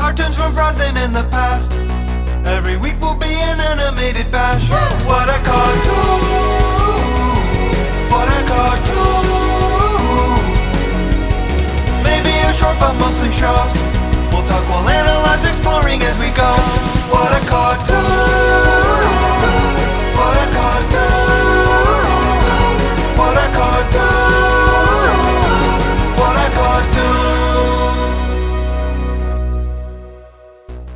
cartoons from present and the past. Every week will be an animated bash. What a cartoon! What a cartoon! Maybe a short but mostly shows. We'll talk, we'll analyze, exploring as we go. What a cartoon! What a cartoon! What a cartoon! What a cartoon!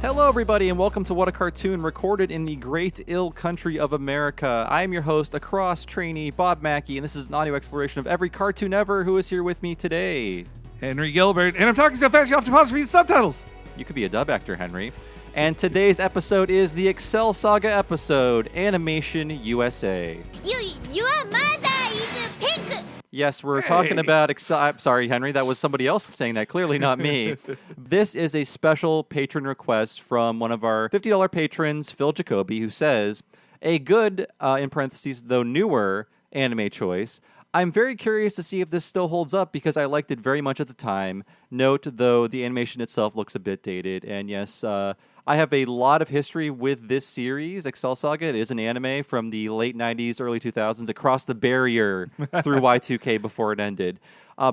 Hello, everybody, and welcome to What a Cartoon, recorded in the great ill country of America. I am your host, a cross trainee, Bob Mackey, and this is an audio exploration of every cartoon ever. Who is here with me today? Henry Gilbert, and I'm talking so fast you have to pause to read the subtitles. You could be a dub actor, Henry. And today's episode is the Excel Saga episode, Animation USA. Your mother is a pig. Yes, we're talking about Excel. I'm sorry, Henry, that was somebody else saying that, clearly not me. This is a special patron request from one of our $50 patrons, Phil Jacobi, who says, a good, in parentheses, though newer, anime choice. I'm very curious to see if this still holds up because I liked it very much at the time. Note, though, the animation itself looks a bit dated. And yes, I have a lot of history with this series, Excel Saga. It is an anime from the late 90s, early 2000s, across the barrier through Y2K before it ended.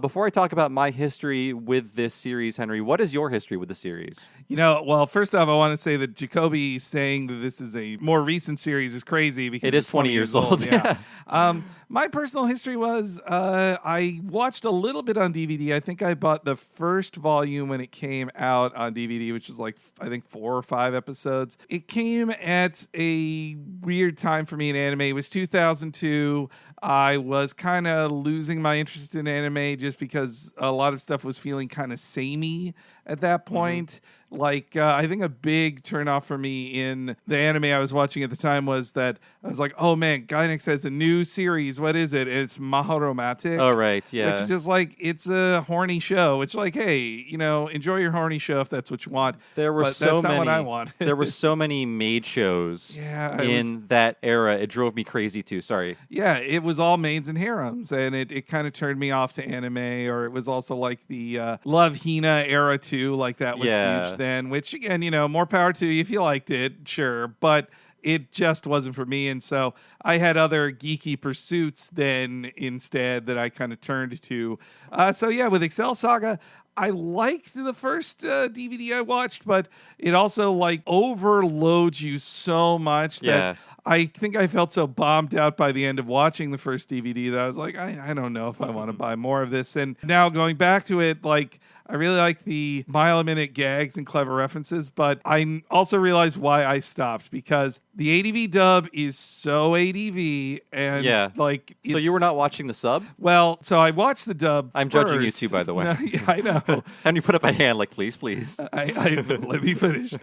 Before I talk about my history with this series, Henry, what is your history with the series? You know, well, first off, I want to say that Jacoby saying that this is a more recent series is crazy because it is 20 years old. Yeah. My personal history was I watched a little bit on DVD. I think I bought the first volume when it came out on DVD, which was like, I think 4 or 5 episodes. It came at a weird time for me in anime. It was 2002. I was kind of losing my interest in anime just because a lot of stuff was feeling kind of samey at that point. Mm-hmm. Like, I think a big turnoff for me in the anime I was watching at the time was that I was like, oh man, Gainax has a new series. What is it? And it's Mahoromatic. Oh, right, yeah. Which is just like, it's a horny show. Which, like, hey, you know, enjoy your horny show if that's what you want. There were but so that's many. Not what I want. There were so many maid shows in that era. It drove me crazy too. Sorry. Yeah, it was all maids and harems, and it kind of turned me off to anime. Or it was also like the Love Hina era too. Like that was huge then. Which again, you know, more power to you if you liked it, sure, but it just wasn't for me. And so I had other geeky pursuits then instead that I kind of turned to. So yeah, with Excel Saga, I liked the first DVD I watched, but it also like overloads you so much that I think I felt so bombed out by the end of watching the first DVD that I was like, I don't know if I want to buy more of this. And now going back to it, like, I really like the mile-a-minute gags and clever references, but I also realized why I stopped, because the ADV dub is so ADV, and like... So you were not watching the sub? Well, so I watched the dub I'm first. judging you too, by the way. No, yeah, I know. And you put up a hand like, please. Let me finish.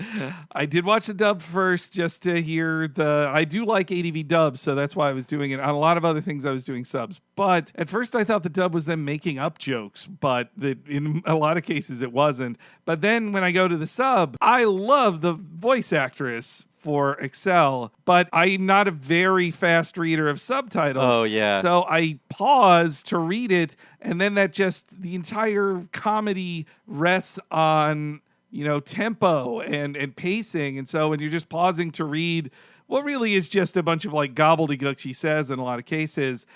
I did watch the dub first just to hear the... I do like ADV dubs, so that's why I was doing it. On a lot of other things, I was doing subs. But at first, I thought the dub was them making up jokes, but in a lot of cases, it wasn't. But then when I go to the sub, I love the voice actress for Excel, but I'm not a very fast reader of subtitles. Oh, yeah. So I pause to read it, and then the entire comedy rests on, you know, tempo and pacing. And so when you're just pausing to read what really is just a bunch of like gobbledygook she says in a lot of cases,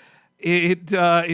it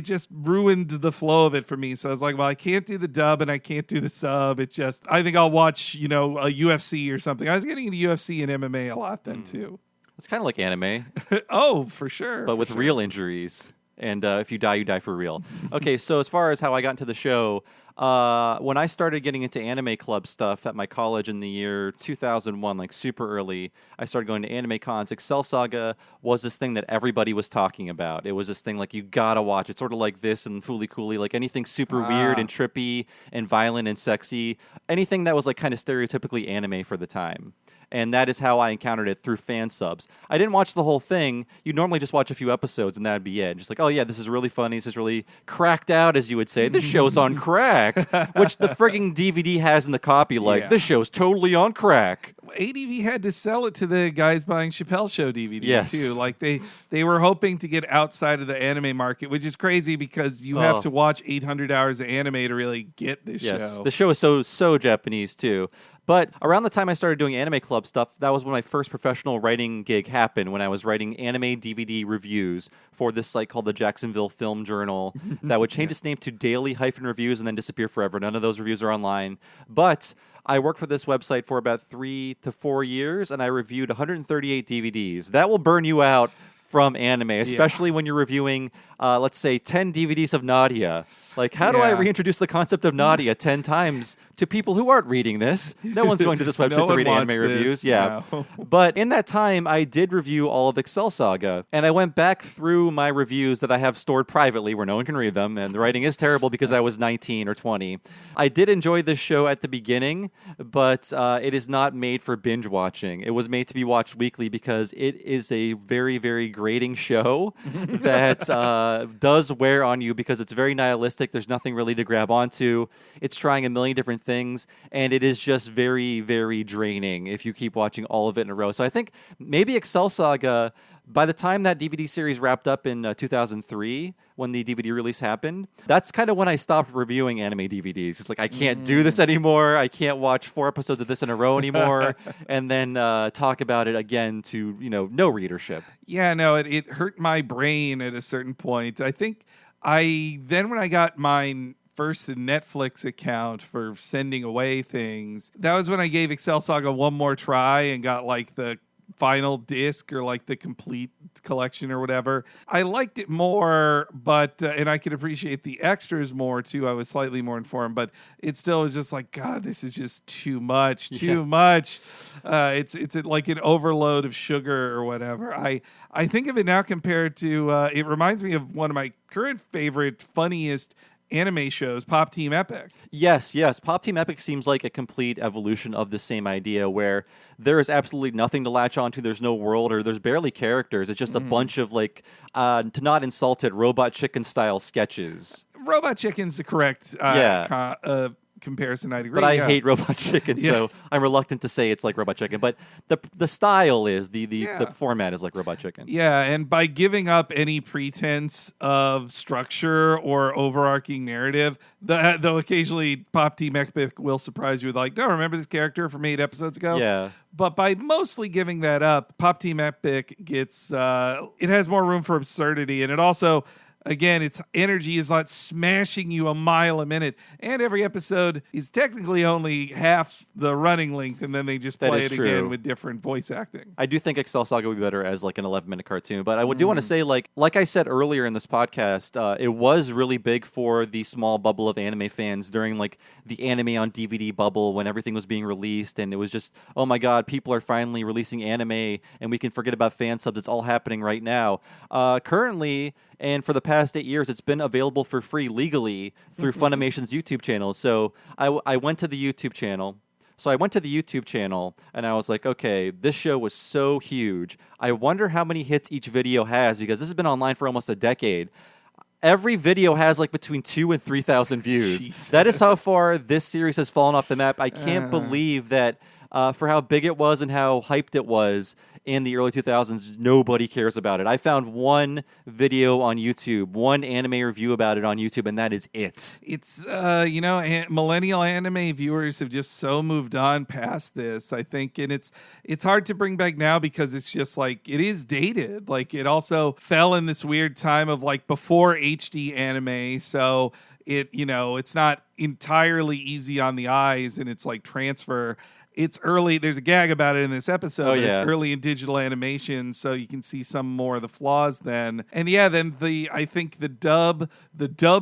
just ruined the flow of it for me. So I was like, well, I can't do the dub and I can't do the sub. It just, I think I'll watch, you know, a UFC or something. I was getting into UFC and MMA a lot then too. It's kind of like anime. Oh, for sure. But with real injuries. And if you die, you die for real. Okay, so as far as how I got into the show, when I started getting into anime club stuff at my college in the year 2001, like super early, I started going to anime cons. Excel Saga was this thing that everybody was talking about. It was this thing like, you gotta watch. It's sort of like this and Fooly Cooly, like anything super weird and trippy and violent and sexy. Anything that was like kind of stereotypically anime for the time. And that is how I encountered it through fan subs. I didn't watch the whole thing. You normally just watch a few episodes and that'd be it. Just like, oh yeah, this is really funny. This is really cracked out, as you would say. This show's on crack, which the frigging DVD has in the copy. Like, this show's totally on crack. ADV had to sell it to the guys buying Chappelle Show DVDs Yes. too. Like they were hoping to get outside of the anime market, which is crazy because you have to watch 800 hours of anime to really get this show. The show is so Japanese too. But around the time I started doing Anime Club stuff, that was when my first professional writing gig happened, when I was writing anime DVD reviews for this site called the Jacksonville Film Journal that would change its name to Daily-Reviews and then disappear forever. None of those reviews are online. But I worked for this website for about 3 to 4 years, and I reviewed 138 DVDs. That will burn you out from anime, especially when you're reviewing, let's say, 10 DVDs of Nadia. Like, how do I reintroduce the concept of Nadia 10 times to people who aren't reading this? No one's going to this website to read anime reviews. Yeah. No. But in that time, I did review all of Excel Saga, and I went back through my reviews that I have stored privately where no one can read them, and the writing is terrible because I was 19 or 20. I did enjoy this show at the beginning, but it is not made for binge watching. It was made to be watched weekly because it is a very, very grating show that does wear on you because it's very nihilistic. There's nothing really to grab onto. It's trying a million different things, and it is just very, very draining if you keep watching all of it in a row. So I think maybe Excel Saga, by the time that DVD series wrapped up in 2003, when the DVD release happened, that's kind of when I stopped reviewing anime DVDs. It's like, I can't do this anymore. I can't watch 4 episodes of this in a row anymore and then talk about it again to, no readership. Yeah, no, it hurt my brain at a certain point. I think when I got mine first Netflix account for sending away things, that was when I gave Excel Saga one more try and got like the final disc or like the complete collection or whatever. I liked it more, but and I could appreciate the extras more too. I was slightly more informed, but it still was just like, God, this is just too much. It's like an overload of sugar or whatever. I think of it now compared to it reminds me of one of my current favorite, funniest anime shows, Pop Team Epic. Yes. Pop Team Epic seems like a complete evolution of the same idea where there is absolutely nothing to latch onto. There's no world or there's barely characters. It's just a bunch of to not insult it, Robot Chicken style sketches. Robot Chicken's the correct comparison, I'd agree. But I hate Robot Chicken, so I'm reluctant to say it's like Robot Chicken. But the style is, the format is like Robot Chicken. Yeah, and by giving up any pretense of structure or overarching narrative, though occasionally Pop Team Epic will surprise you with like, no, remember this character from 8 episodes ago? Yeah. But by mostly giving that up, Pop Team Epic gets, it has more room for absurdity, and it also... Again, its energy is not smashing you a mile a minute. And every episode is technically only half the running length, and then they just play it again with different voice acting. I do think Excel Saga would be better as like an 11-minute cartoon. But I do want to say, like I said earlier in this podcast, it was really big for the small bubble of anime fans during like the anime on DVD bubble when everything was being released. And it was just, oh my God, people are finally releasing anime and we can forget about fan subs. It's all happening right now. Currently... And for the past 8 years, it's been available for free legally through Funimation's YouTube channel. So I went to the YouTube channel. And I was like, okay, this show was so huge. I wonder how many hits each video has because this has been online for almost a decade. Every video has like between 2,000 and 3,000 views. Jesus. That is how far this series has fallen off the map. I can't believe that for how big it was and how hyped it was in the early 2000s, nobody cares about it. I found one video on YouTube, one anime review about it on YouTube, and that is it. It's, millennial anime viewers have just so moved on past this, I think, and it's hard to bring back now because it's just like, it is dated. Like, it also fell in this weird time of like before HD anime, so it's not entirely easy on the eyes, and it's like transfer. It's early. There's a gag about it in this episode. It's early in digital animation, so you can see some more of the flaws then. And then I think the dub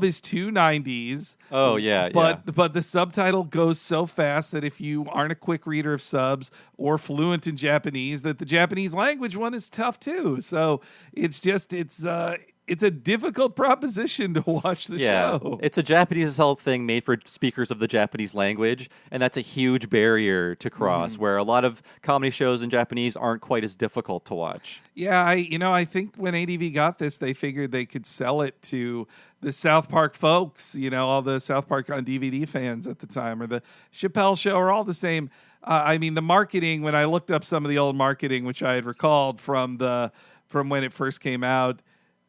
is too 90s. Oh yeah, but the subtitle goes so fast that if you aren't a quick reader of subs or fluent in Japanese, that the Japanese language one is tough too. So it's a difficult proposition to watch the show. It's a Japanese as hell thing made for speakers of the Japanese language, and that's a huge barrier to cross, where a lot of comedy shows in Japanese aren't quite as difficult to watch. Yeah, I think when ADV got this, they figured they could sell it to the South Park folks, all the South Park on DVD fans at the time, or the Chappelle Show, are all the same. I mean, the marketing, when I looked up some of the old marketing, which I had recalled from when it first came out,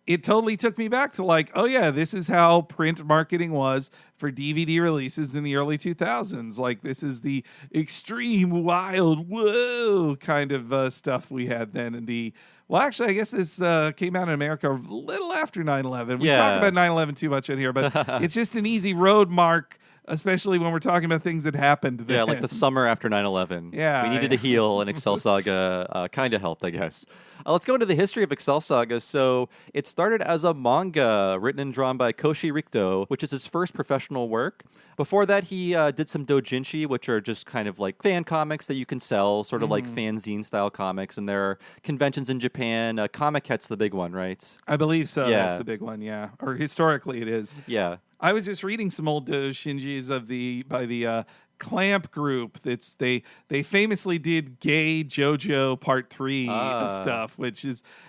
it totally took me back to like, oh yeah, this is how print marketing was for DVD releases in the early 2000s. Like, this is the extreme, wild, whoa kind of stuff we had then. Well, actually, I guess this came out in America a little after 9/11. We talk about 9/11 too much in here, but it's just an easy road mark, especially when we're talking about things that happened then. Yeah, like the summer after 9/11. Yeah. We needed to heal, and Excel Saga kind of helped, I guess. Let's go into the history of Excel Saga. So it started as a manga written and drawn by Koshi Rikto, which is his first professional work. Before that, he did some doujinshi, which are just kind of like fan comics that you can sell, sort of like fanzine-style comics. And there are conventions in Japan. Comic-Ket's the big one, right? I believe so. Yeah. That's the big one, yeah. Or historically it is. Yeah. I was just reading some old doujinshis by the Clamp group. They famously did Gay JoJo Part 3 and stuff,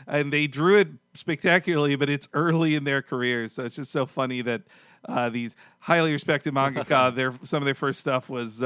and they drew it spectacularly, but it's early in their careers, so it's just so funny that these highly respected mangaka, some of their first stuff was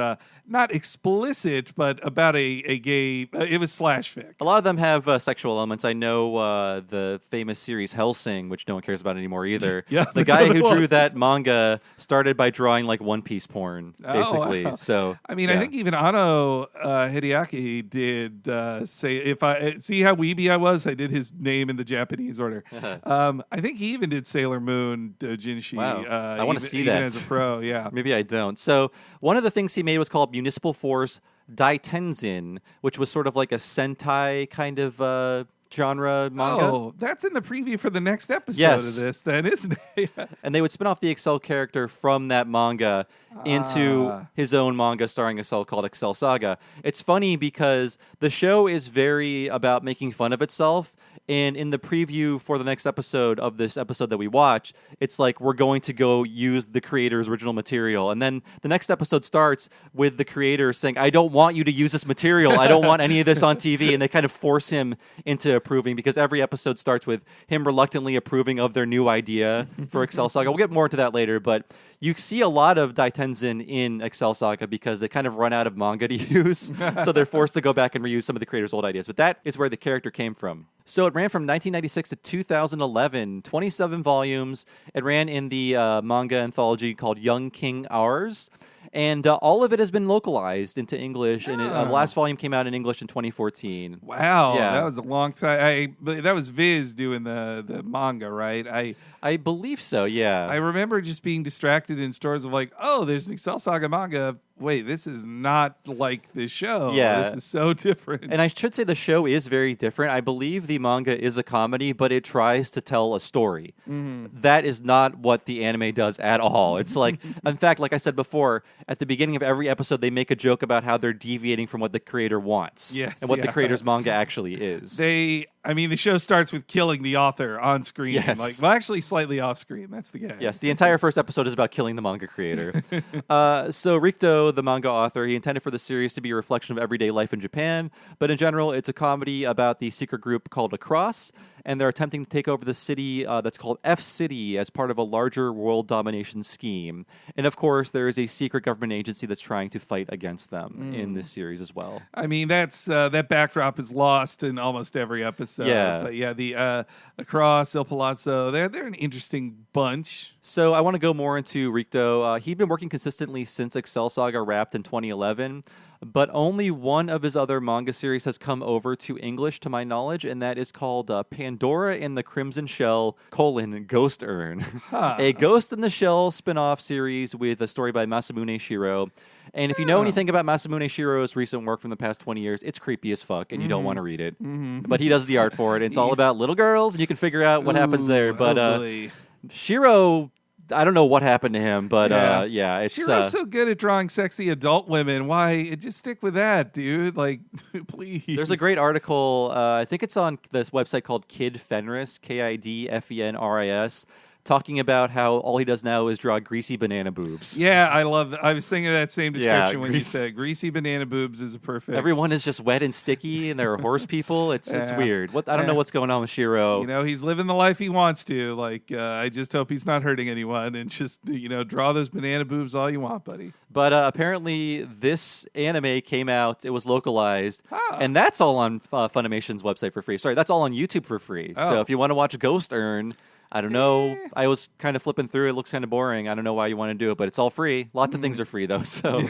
not explicit, but about a gay. It was slash fic. A lot of them have sexual elements. I know the famous series Hellsing, which no one cares about anymore either. Yeah, the guy who drew that manga started by drawing like One Piece porn, basically. Wow. So I mean, I think even Ano Hideaki did say, if I see how weeby I was, I did his name in the Japanese order. I think he even did Sailor Moon doujinshi. Wow. I want to see even that as a pro. Yeah, maybe I don't. So one of the things he made was called Municipal Force Daitenzin, which was sort of like a Sentai kind of genre manga. Oh, that's in the preview for the next episode Yes. of this, then, isn't it? And they would spin off the Excel character from that manga into his own manga starring Excel called Excel Saga. It's funny because the show is very about making fun of itself. And in the preview for the next episode of this episode that we watch, it's like we're going to go use the creator's original material. And then the next episode starts with the creator saying, I don't want you to use this material. I don't want any of this on TV. And they kind of force him into approving because every episode starts with him reluctantly approving of their new idea for Excel Saga. We'll get more into that later, but you see a lot of Daitenzen in Excel Saga because they kind of run out of manga to use. So they're forced to go back and reuse some of the creator's old ideas. But that is where the character came from. So it ran from 1996 to 2011, 27 volumes. It ran in the manga anthology called Young King Hours. And all of it has been localized into English. And the last volume came out in English in 2014. Wow, Yeah. that was a long time. That was Viz doing the manga, right? I believe so, yeah. I remember just being distracted in stores of like, oh, there's an Excel Saga manga. Wait, this is not like the show. Yeah. This is so different. And I should say the show is very different. I believe the manga is a comedy, but it tries to tell a story. That is not what the anime does at all. It's like, in fact, like I said before, at the beginning of every episode, they make a joke about how they're deviating from what the creator wants and what the creator's manga actually is. The show starts with killing the author on screen. Yes. Actually, slightly off screen. That's the guy. Yes, the entire first episode is about killing the manga creator. So Rikto, the manga author, he intended for the series to be a reflection of everyday life in Japan, but in general, it's a comedy about the secret group called Across, and they're attempting to take over the city that's called F-City as part of a larger world domination scheme. And of course, there is a secret government agency that's trying to fight against them in this series as well. I mean, that's that backdrop is lost in almost every episode. Yeah. But yeah, the Across, Il Palazzo, they're an interesting bunch. So I want to go more into Rikto. He'd been working consistently since Excel Saga wrapped in 2011, but only one of his other manga series has come over to English, to my knowledge, and that is called Pandora in the Crimson Shell, Ghost Urn. A Ghost in the Shell spin-off series with a story by Masamune Shiro. And if you know anything about Masamune Shiro's recent work from the past 20 years, it's creepy as fuck, and you don't want to read it. But he does the art for it. It's all about little girls, and you can figure out what happens there. But Shiro, I don't know what happened to him, but it's Shiro's so good at drawing sexy adult women. Why just stick with that, dude? Like, please. There's a great article. I think it's on this website called Kid Fenris, KIDFENRIS. talking about how all he does now is draw greasy banana boobs. Yeah, I love that. I was thinking that same description when you grease- said greasy banana boobs is a perfect. Everyone is just wet and sticky, and there are horse people. It's weird. I don't know what's going on with Shiro. You know, he's living the life he wants to. Like, I just hope he's not hurting anyone. And just, draw those banana boobs all you want, buddy. But apparently, this anime came out. It was localized, and that's all on Funimation's website for free. Sorry, that's all on YouTube for free. Oh. So if you want to watch Ghost Earn, I don't know. I was kind of flipping through. It looks kind of boring. I don't know why you want to do it, but it's all free. Lots of things are free, though. So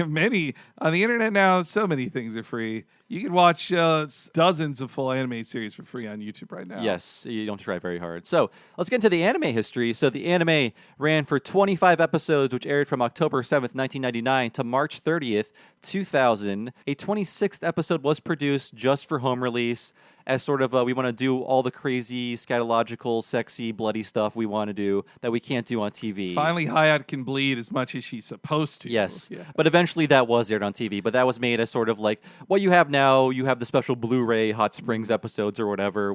Many on the internet now, so many things are free. You can watch dozens of full anime series for free on YouTube right now. yes, you don't try very hard. So let's get into the anime history. So the anime ran for 25 episodes, which aired from October 7th, 1999 to March 30th, 2000. A 26th episode was produced just for home release as sort of we want to do all the crazy, scatological, sexy, bloody stuff we want to do that we can't do on TV. Finally, Hayat can bleed as much as she's supposed to. Yes, Yeah. but eventually that was aired on TV. But that was made as sort of like what you have now. You have the special Blu-ray Hot Springs episodes or whatever,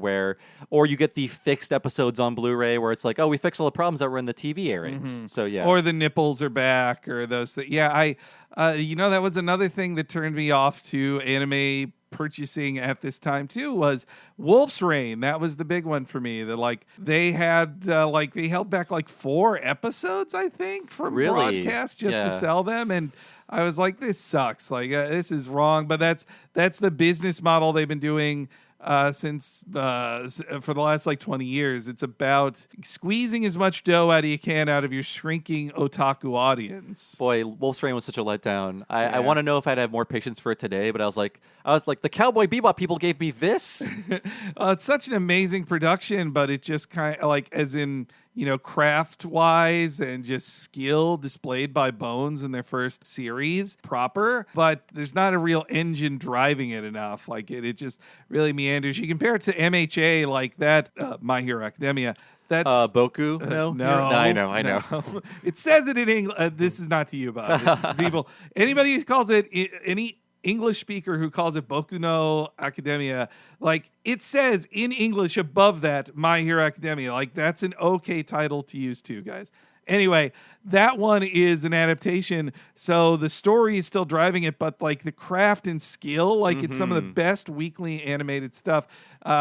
or you get the fixed episodes on Blu-ray where it's like, oh, we fixed all the problems that were in the TV airings. So yeah, Or the nipples are back, or those things. Yeah, that was another thing that turned me off to anime purchasing at this time too, was Wolf's Rain. That was the big one for me. That they had they held back 4 episodes, I think, from broadcast just to sell them, and I was like, this sucks. This is wrong. But that's the business model they've been doing since for the last 20 years. It's about squeezing as much dough out of you can out of your shrinking otaku audience. Boy, Wolf's Rain was such a letdown. I want to know if I'd have more patience for it today, but I was like, the Cowboy Bebop people gave me this. It's such an amazing production, but it just kind of as in, craft wise and just skill displayed by Bones in their first series proper, but there's not a real engine driving it enough. It just really meanders. You compare it to MHA like that, My Hero Academia. That's Boku? no, I know. no. It says it in English. This is not to you, Bob. It's to people. Anybody who calls it any English speaker who calls it Boku no Academia, it says in English above that, My Hero Academia. That's an okay title to use too, guys. Anyway, that one is an adaptation, so the story is still driving it, but the craft and skill, it's some of the best weekly animated stuff,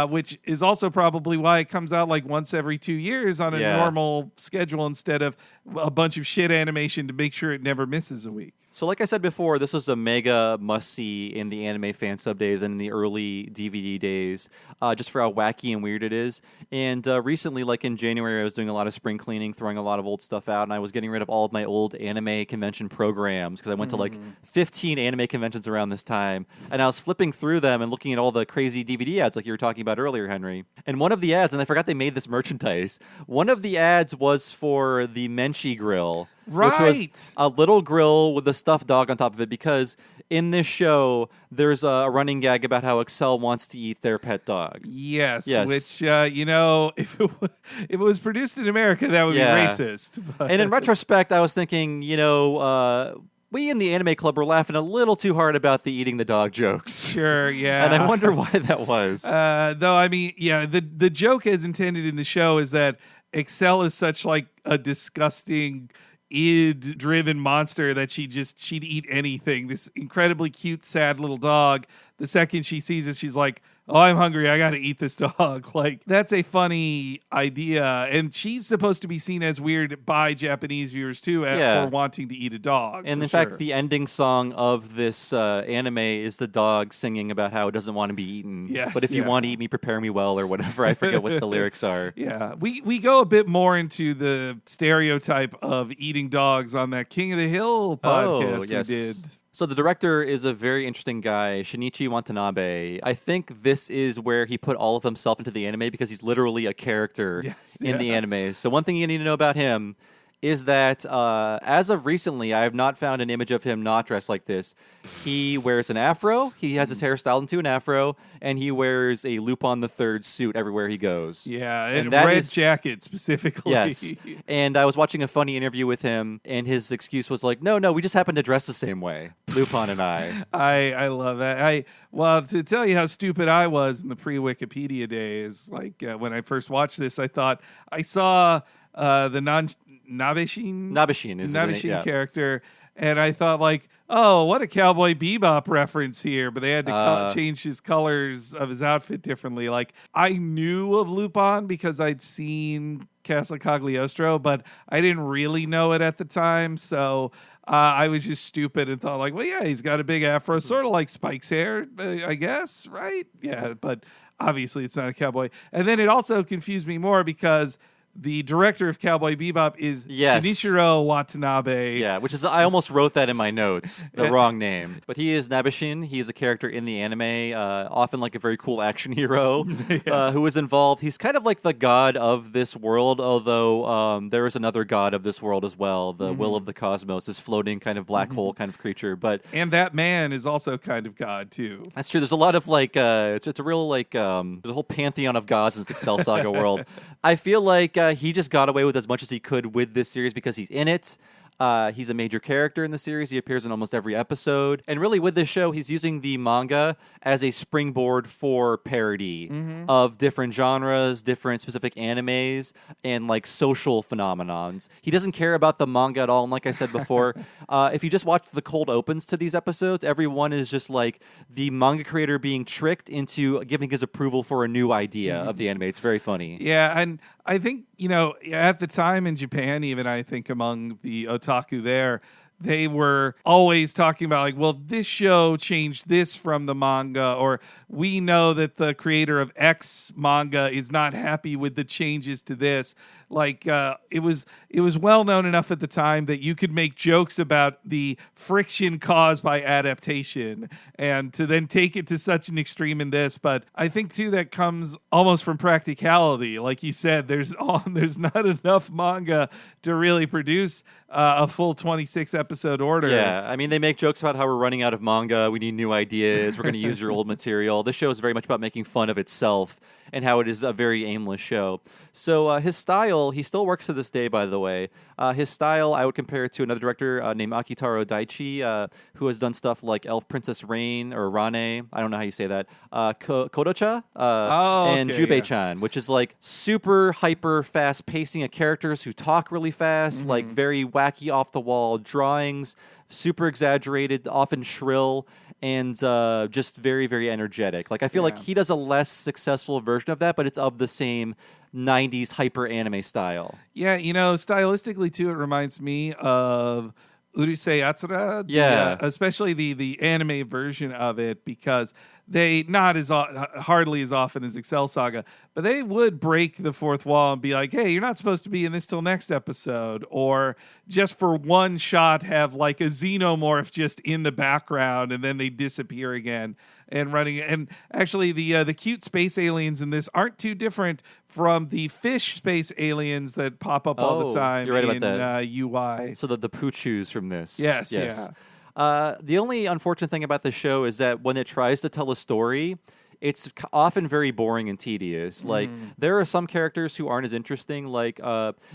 which is also probably why it comes out once every 2 years on a normal schedule instead of a bunch of shit animation to make sure it never misses a week. So like I said before, this was a mega must-see in the anime fan sub days and in the early DVD days, just for how wacky and weird it is. And recently, in January, I was doing a lot of spring cleaning, throwing a lot of old stuff out, and I was getting rid of all of my old anime convention programs because I went to 15 anime conventions around this time, and I was flipping through them and looking at all the crazy DVD ads like you were talking about earlier, Henry. And one of the ads, and I forgot they made this merchandise, one of the ads was for the Menchie grill. Right. Which was a little grill with a stuffed dog on top of it, because in this show, there's a running gag about how Excel wants to eat their pet dog. Yes. Which, if it was produced in America, that would be racist. But. And in retrospect, I was thinking, we in the anime club were laughing a little too hard about the eating the dog jokes. Sure, yeah. And I wonder why that was. Though, I mean, the joke as intended in the show is that Excel is such a disgusting id-driven monster that she'd eat anything. This incredibly cute, sad little dog. The second she sees it, she's like, oh, I'm hungry. I got to eat this dog. That's a funny idea. And she's supposed to be seen as weird by Japanese viewers, too, for wanting to eat a dog. And in fact, the ending song of this anime is the dog singing about how it doesn't want to be eaten. Yes, but if you want to eat me, prepare me well, or whatever. I forget what the lyrics are. Yeah. We go a bit more into the stereotype of eating dogs on that King of the Hill podcast we did. So the director is a very interesting guy, Shinichi Watanabe. I think this is where he put all of himself into the anime because he's literally a character in the anime. So one thing you need to know about him is that as of recently, I have not found an image of him not dressed like this. He wears an afro. He has his hair styled into an afro, and he wears a Lupin the Third suit everywhere he goes. Yeah, and red jacket specifically. Yes. And I was watching a funny interview with him, and his excuse was no, we just happen to dress the same way, Lupin and I. I love that. Well, to tell you how stupid I was in the pre-Wikipedia days, when I first watched this, I thought I saw the Nabeshin Nabeshin is the name, yeah. character. And I thought, like, oh, what a Cowboy Bebop reference here. But they had to change his colors of his outfit differently. Like, I knew of Lupin because I'd seen Castle Cagliostro, but I didn't really know it at the time. So I was just stupid and thought, like, well, yeah, he's got a big afro, sort of like Spike's hair, I guess, right? Yeah, but obviously it's not a cowboy. And then it also confused me more because the director of Cowboy Bebop is Shinichiro Watanabe. Yeah, which is, I almost wrote that in my notes, the wrong name. But he is Nabeshin. He is a character in the anime, often like a very cool action hero who is involved. He's kind of like the god of this world, although there is another god of this world as well, the will of the cosmos, this floating kind of black hole kind of creature. And that man is also kind of god, too. That's true. There's a lot of like, it's a real like, there's a whole pantheon of gods in this Excel Saga world. I feel like he just got away with as much as he could with this series because he's in it. He's a major character in the series. He appears in almost every episode. And really, with this show, he's using the manga as a springboard for parody of different genres, different specific animes, and like social phenomenons. He doesn't care about the manga at all. And like I said before, if you just watch the cold opens to these episodes, everyone is just like the manga creator being tricked into giving his approval for a new idea of the anime. It's very funny. Yeah, and I think, at the time in Japan, even I think among the otaku there, they were always talking about like, well, this show changed this from the manga, or we know that the creator of X manga is not happy with the changes to this. Like it was well known enough at the time that you could make jokes about the friction caused by adaptation, and to then take it to such an extreme in this. But I think too that comes almost from practicality. Like you said, there's not enough manga to really produce a full 26 episode order. Yeah, I mean, they make jokes about how we're running out of manga. We need new ideas. We're going to use your old material. This show is very much about making fun of itself and how it is a very aimless show. So his style, he still works to this day, by the way. His style, I would compare it to another director named Akitaro Daichi, who has done stuff like Elf Princess Rain, or Rane, I don't know how you say that, Kodocha, and Jubei-chan, which is like super hyper fast pacing of characters who talk really fast, like very wacky off the wall drawings, super exaggerated, often shrill, and just very, very energetic. Like, I feel like he does a less successful version of that, but it's of the same 90s hyper anime style. Yeah, stylistically too, it reminds me of Urusei Yatsura, especially the anime version of it, because they not as hardly as often as Excel Saga, but they would break the fourth wall and be like, hey, you're not supposed to be in this till next episode, or just for one shot have like a xenomorph just in the background and then they disappear again. And actually the cute space aliens in this aren't too different from the fish space aliens that pop up all the time you're right in about that. UI. So the Poochus from this. Yes. The only unfortunate thing about this show is that when it tries to tell a story, it's often very boring and tedious. Like, there are some characters who aren't as interesting. Like,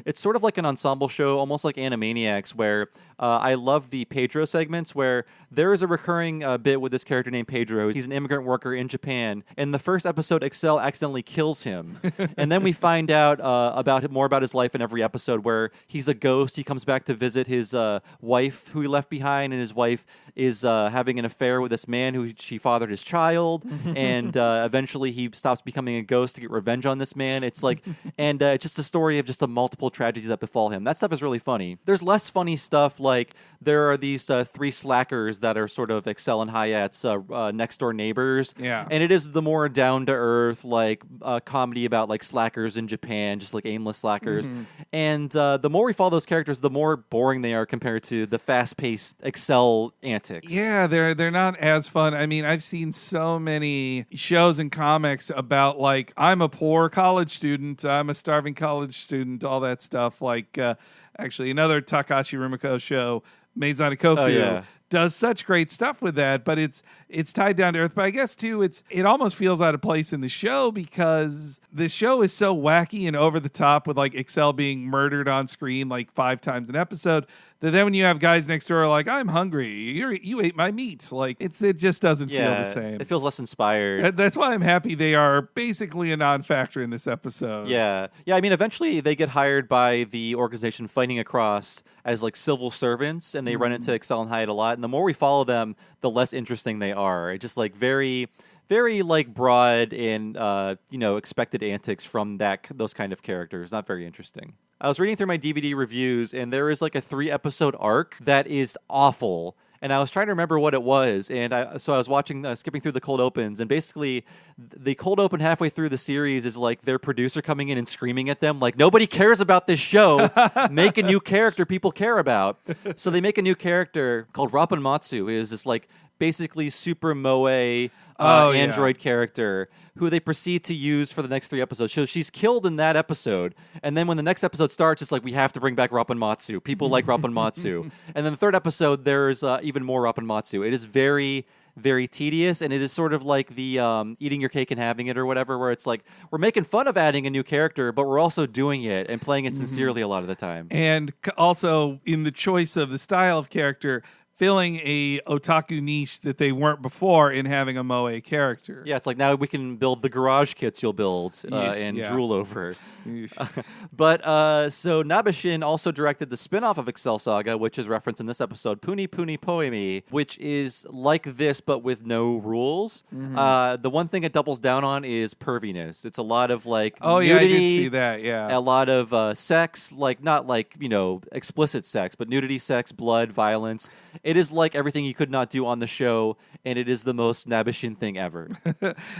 it's sort of like an ensemble show, almost like Animaniacs, where I love the Pedro segments, where there is a recurring bit with this character named Pedro. He's an immigrant worker in Japan. In the first episode, Excel accidentally kills him. And then we find out more about his life in every episode, where he's a ghost. He comes back to visit his wife, who he left behind, and his wife is having an affair with this man who she fathered his child. And eventually he stops becoming a ghost to get revenge on this man. It's like, and it's just a story of just the multiple tragedies that befall him. That stuff is really funny. There's less funny stuff, like there are these three slackers that are sort of Excel and Hayat's next door neighbors. Yeah. And it is the more down to earth, like comedy about like slackers in Japan, just like aimless slackers. And the more we follow those characters, the more boring they are compared to the fast paced Excel antics. Yeah, they're not as fun. I mean, I've seen so many shows and comics about like, I'm a poor college student, I'm a starving college student, all that stuff. Like actually another Takashi Rumiko show, Maison Ikoku, does such great stuff with that, but it's tied down to earth. But I guess too, it almost feels out of place in the show because the show is so wacky and over the top, with like Excel being murdered on screen like 5 times an episode, That then when you have guys next door like, I'm hungry, you ate my meat. Like it just doesn't feel the same. It feels less inspired. That's why I'm happy they are basically a non-factor in this episode. Yeah. I mean, eventually they get hired by the organization Fighting Across as like civil servants, and they run into Excel and Hyatt a lot. And the more we follow them, the less interesting they are. It's just like very, very like broad and expected antics from those kind of characters. Not very interesting. I was reading through my DVD reviews, and there is like a 3-episode arc that is awful. And I was trying to remember what it was, and so I was watching, skipping through the cold opens, and basically the cold open halfway through the series is like their producer coming in and screaming at them, like, nobody cares about this show. Make a new character people care about. So they make a new character called Rapan Matsu, who is this like basically super moe android character who they proceed to use for the next 3 episodes. So she's killed in that episode. And then when the next episode starts, it's like, we have to bring back Rapan Matsu. People like Rapan Matsu. And then the 3rd episode, there's even more Rapan Matsu. It is very, very tedious. And it is sort of like the eating your cake and having it or whatever, where it's like, we're making fun of adding a new character, but we're also doing it and playing it sincerely a lot of the time. And also in the choice of the style of character, filling a otaku niche that they weren't before in having a moe character. Yeah, it's like now we can build the garage kits you'll build and drool over. But so Nabishin also directed the spin-off of Excel Saga, which is referenced in this episode, Puni Puni Poemi, which is like this but with no rules. The one thing it doubles down on is perviness. It's a lot of like nudity, I did see that, a lot of sex, like not like, explicit sex, but nudity, sex, blood, violence. It is like everything you could not do on the show, and it is the most Nabishin thing ever.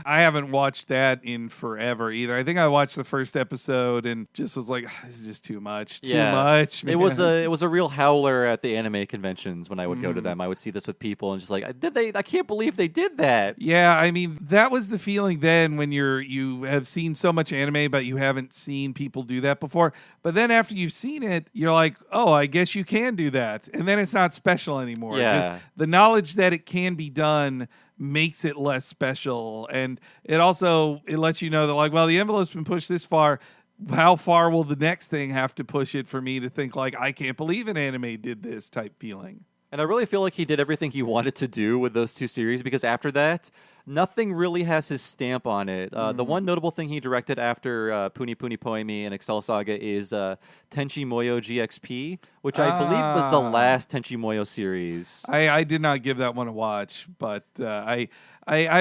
I haven't watched that in forever either. I think I watched the first episode and just was like, this is just too much. Too much, man. It was a real howler at the anime conventions when I would go to them. I would see this with people and just like, I can't believe they did that. Yeah, I mean, that was the feeling then when you have seen so much anime, but you haven't seen people do that before. But then after you've seen it, you're like, oh, I guess you can do that. And then it's not special anymore. Yeah. Just the knowledge that it can be done makes it less special. And it lets you know that, like, well, the envelope's been pushed this far. How far will the next thing have to push it for me to think, like, I can't believe an anime did this type feeling? And I really feel like he did everything he wanted to do with those 2 series, because after that, nothing really has his stamp on it. The one notable thing he directed after Puni Puni Poemi and Excel Saga is Tenchi Moyo GXP, which I believe was the last Tenchi Moyo series. I did not give that one a watch, but I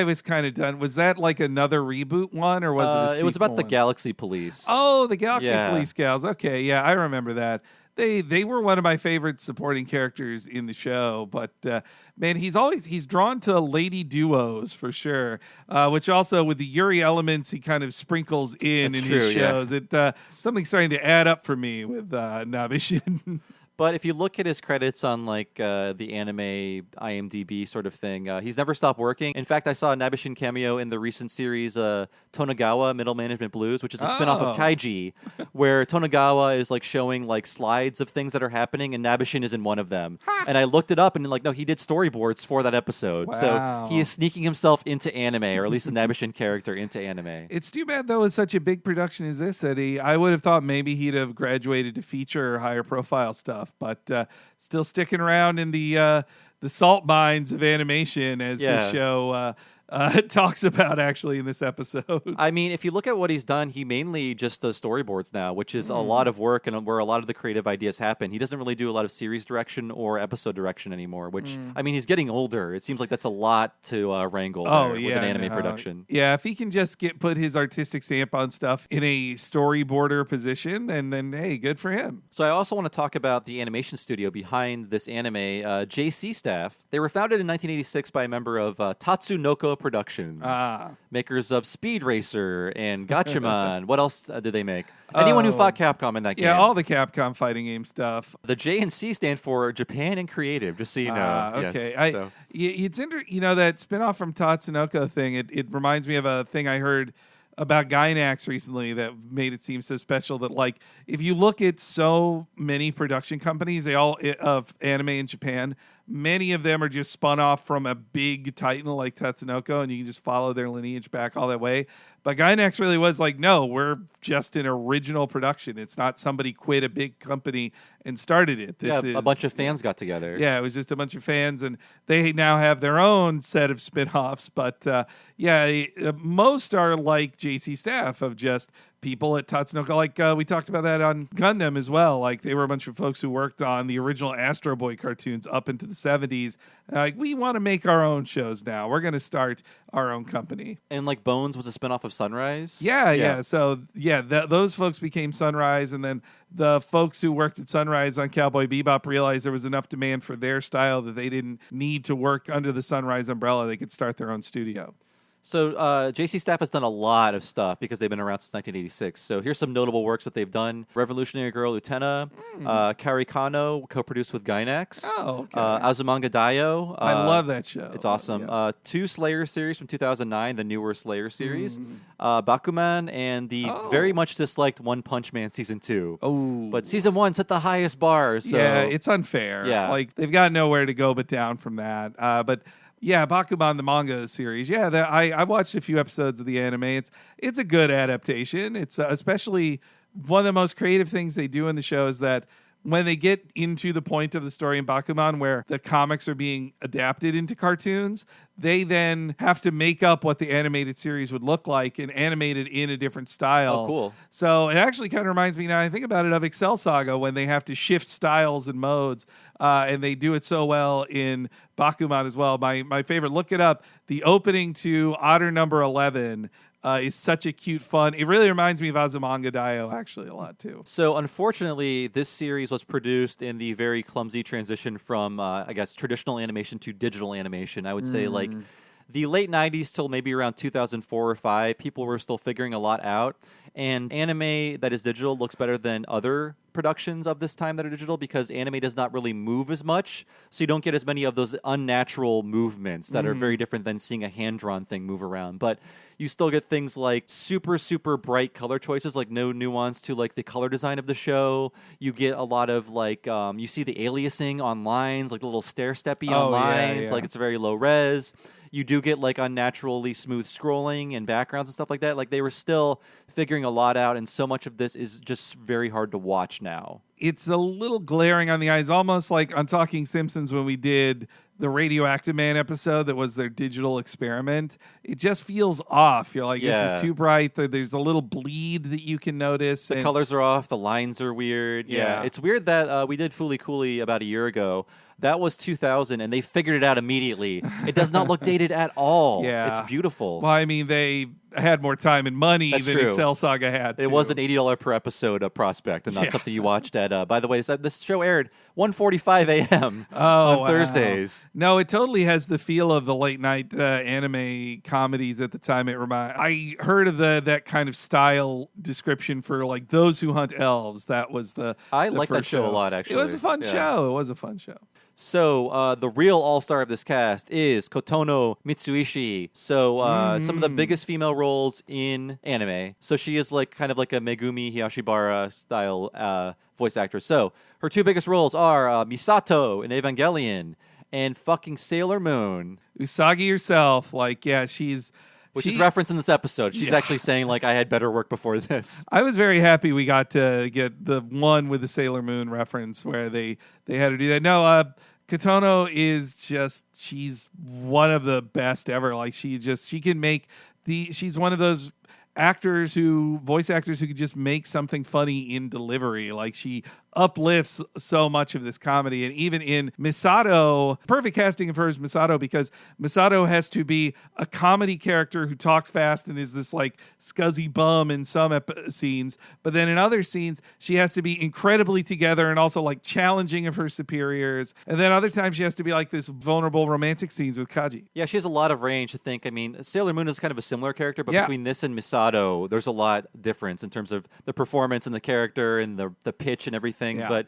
was kind of done. Was that like another reboot one, or was it a sequel? It was about the one? Galaxy Police. Oh, the Galaxy Police gals. Okay, yeah, I remember that. They were one of my favorite supporting characters in the show, but man, he's drawn to lady duos for sure, which also with the Yuri elements he kind of sprinkles in his shows. Yeah. Something's starting to add up for me with Nabishin. But if you look at his credits on like the anime IMDb sort of thing, he's never stopped working. In fact, I saw a Nabishin cameo in the recent series Tonagawa Middle Management Blues, which is a spinoff of Kaiji, where Tonagawa is like showing like slides of things that are happening, and Nabishin is in one of them. And I looked it up, and like, no, he did storyboards for that episode. Wow. So he is sneaking himself into anime, or at least the Nabishin character into anime. It's too bad, though, with such a big production as this, that I would have thought maybe he'd have graduated to feature or higher profile stuff. But still sticking around in the salt mines of animation, as the show talks about actually in this episode. I mean, if you look at what he's done, he mainly just does storyboards now, which is a lot of work and where a lot of the creative ideas happen. He doesn't really do a lot of series direction or episode direction anymore, which, I mean, he's getting older. It seems like that's a lot to wrangle with an anime production. Yeah, if he can just put his artistic stamp on stuff in a storyboarder position, then hey, good for him. So I also want to talk about the animation studio behind this anime, JC Staff. They were founded in 1986 by a member of Tatsunoko Productions, makers of Speed Racer and Gatchaman. What else did they make? Anyone who fought Capcom in that game. Yeah, all the Capcom fighting game stuff. The J and C stand for Japan and Creative, just so you know. Okay. Yes, it's interesting, that spinoff from Tatsunoko thing. It reminds me of a thing I heard about Gainax recently that made it seem so special that, like, if you look at so many production companies, they all of anime in Japan, many of them are just spun off from a big titan like Tatsunoko, and you can just follow their lineage back all that way. But Gainax really was like, no, we're just an original production. It's not somebody quit a big company and started it. This is a bunch of fans got together. Yeah, it was just a bunch of fans, and they now have their own set of spin-offs. But most are like JC Staff of just people at Tatsunoko. Like we talked about that on Gundam as well. Like they were a bunch of folks who worked on the original Astro Boy cartoons up into the 70s. Like we want to make our own shows now. We're going to start our own company. And like Bones was a spinoff of Sunrise. Yeah. So those folks became Sunrise, and then the folks who worked at Sunrise on Cowboy Bebop realized there was enough demand for their style that they didn't need to work under the Sunrise umbrella. They could start their own studio. So JC Staff has done a lot of stuff because they've been around since 1986. So here's some notable works that they've done. Revolutionary Girl Utena, Kari Kano, co-produced with Gainax. Oh, okay. Azumanga Daioh. I love that show. It's awesome. Yeah. 2 Slayer series from 2009, the newer Slayer series. Bakuman, and the very much disliked One Punch Man Season 2. Oh. But Season 1 set the highest bar. So. Yeah, it's unfair. Yeah. Like, they've got nowhere to go but down from that. But... yeah, Bakuman, the manga series. Yeah, I watched a few episodes of the anime. It's a good adaptation. It's especially one of the most creative things they do in the show is that when they get into the point of the story in Bakuman where the comics are being adapted into cartoons, they then have to make up what the animated series would look like and animate it in a different style. Oh, cool. So it actually kind of reminds me, now I think about it, of Excel Saga when they have to shift styles and modes, and they do it so well in Bakuman as well. My favorite, look it up, the opening to Otter Number 11 is such a cute fun. It really reminds me of Azumanga Daioh actually a lot too. So unfortunately, this series was produced in the very clumsy transition from, I guess, traditional animation to digital animation. I would say like the late 90s till maybe around 2004 or 5, people were still figuring a lot out. And anime that is digital looks better than other productions of this time that are digital because anime does not really move as much. So you don't get as many of those unnatural movements that are very different than seeing a hand-drawn thing move around. But you still get things like super, super bright color choices, like no nuance to like the color design of the show. You get a lot of like, you see the aliasing on lines, like the little stair-steppy on lines, like it's very low res. You do get like unnaturally smooth scrolling and backgrounds and stuff like that. Like they were still figuring a lot out, and so much of this is just very hard to watch now. It's a little glaring on the eyes, almost like on Talking Simpsons when we did the Radioactive Man episode that was their digital experiment. It just feels off. You're like, this is too bright. There's a little bleed that you can notice. The colors are off. The lines are weird. Yeah. It's weird that we did Fooly Cooly about a year ago. That was 2000, and they figured it out immediately. It does not look dated at all. Yeah. It's beautiful. Well, I mean, they had more time and money than Excel Saga had. It was an $80 per episode of Prospect, and not something you watched at, by the way, this show aired 1:45 a.m. on Thursdays. No, it totally has the feel of the late night anime comedies at the time. I heard of that kind of style description for like Those Who Hunt Elves. That was I like that show a lot, actually. It was a fun show. It was a fun show. So the real all-star of this cast is Kotono Mitsuishi. So some of the biggest female roles in anime. So she is like kind of like a Megumi Hayashibara style voice actress. So her 2 biggest roles are Misato in Evangelion and fucking Sailor Moon. Usagi herself, like, she's... Which is referenced in this episode. She's actually saying, like, I had better work before this. I was very happy we got to get the one with the Sailor Moon reference where they had to do that. No, Kotono is just, she's one of the best ever. Like, she can make she's one of those voice actors who could just make something funny in delivery. Like, she uplifts so much of this comedy. And even in Misato, perfect casting of her is Misato, because Misato has to be a comedy character who talks fast and is this like scuzzy bum in some scenes, but then in other scenes she has to be incredibly together and also like challenging of her superiors, and then other times she has to be like this vulnerable romantic scenes with Kaji. Yeah, she has a lot of range to think. I mean, Sailor Moon is kind of a similar character, but between this and Misato there's a lot difference in terms of the performance and the character and the pitch and everything. But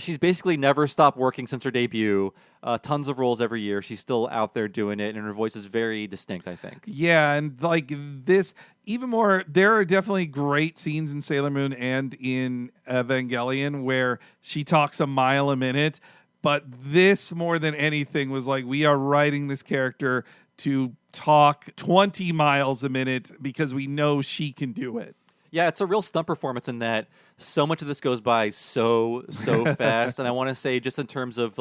she's basically never stopped working since her debut. Tons of roles every year. She's still out there doing it, and her voice is very distinct, I think. Yeah, and like this, even more, there are definitely great scenes in Sailor Moon and in Evangelion where she talks a mile a minute. But this, more than anything, was like, we are writing this character to talk 20 miles a minute because we know she can do it. Yeah, it's a real stunt performance in that so much of this goes by so fast. And I want to say, just in terms of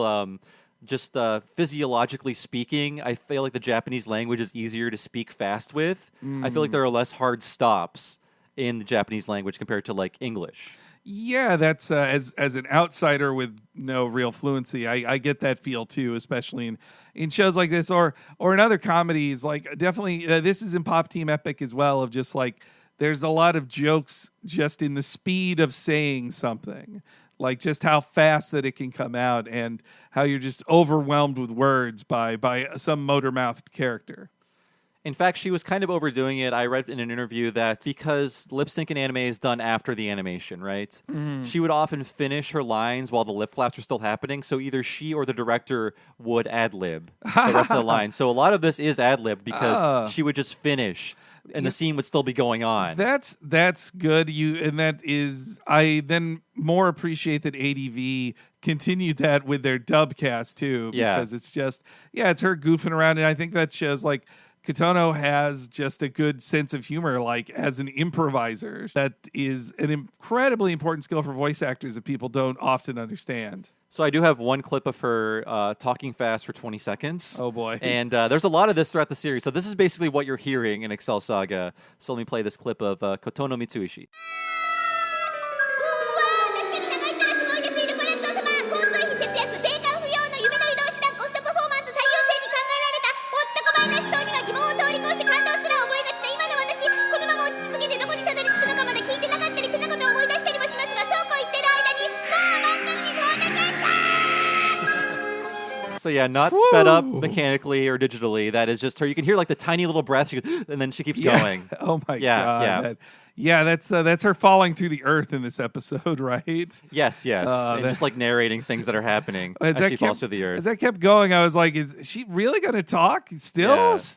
physiologically speaking, I feel like the Japanese language is easier to speak fast with. I feel like there are less hard stops in the Japanese language compared to like English. Yeah, that's as an outsider with no real fluency, I get that feel too, especially in shows like this or in other comedies. Like definitely, this is in Pop Team Epic as well. Of just like there's a lot of jokes just in the speed of saying something, like just how fast that it can come out and how you're just overwhelmed with words by some motor-mouthed character. In fact, she was kind of overdoing it. I read in an interview that because lip sync in anime is done after the animation, right? Mm-hmm. She would often finish her lines while the lip flaps are still happening. So either she or the director would ad-lib the rest of the lines. So a lot of this is ad-lib because she would just finish and the scene would still be going on. That's good. I then more appreciate that ADV continued that with their dub cast too. Because it's just, it's her goofing around. And I think that shows like, Kotono has just a good sense of humor, like as an improviser. That is an incredibly important skill for voice actors that people don't often understand. So I do have one clip of her talking fast for 20 seconds. Oh, boy. And there's a lot of this throughout the series. So this is basically what you're hearing in Excel Saga. So let me play this clip of Kotono Mitsuishi. うわー、not sped up mechanically or digitally. That is just her. You can hear like the tiny little breath, she goes, and then she keeps going. Oh my god. That's her falling through the earth in this episode, right? Yes. And just like narrating things that are happening as she falls through the earth. As that kept going, I was like, is she really going to talk? Still?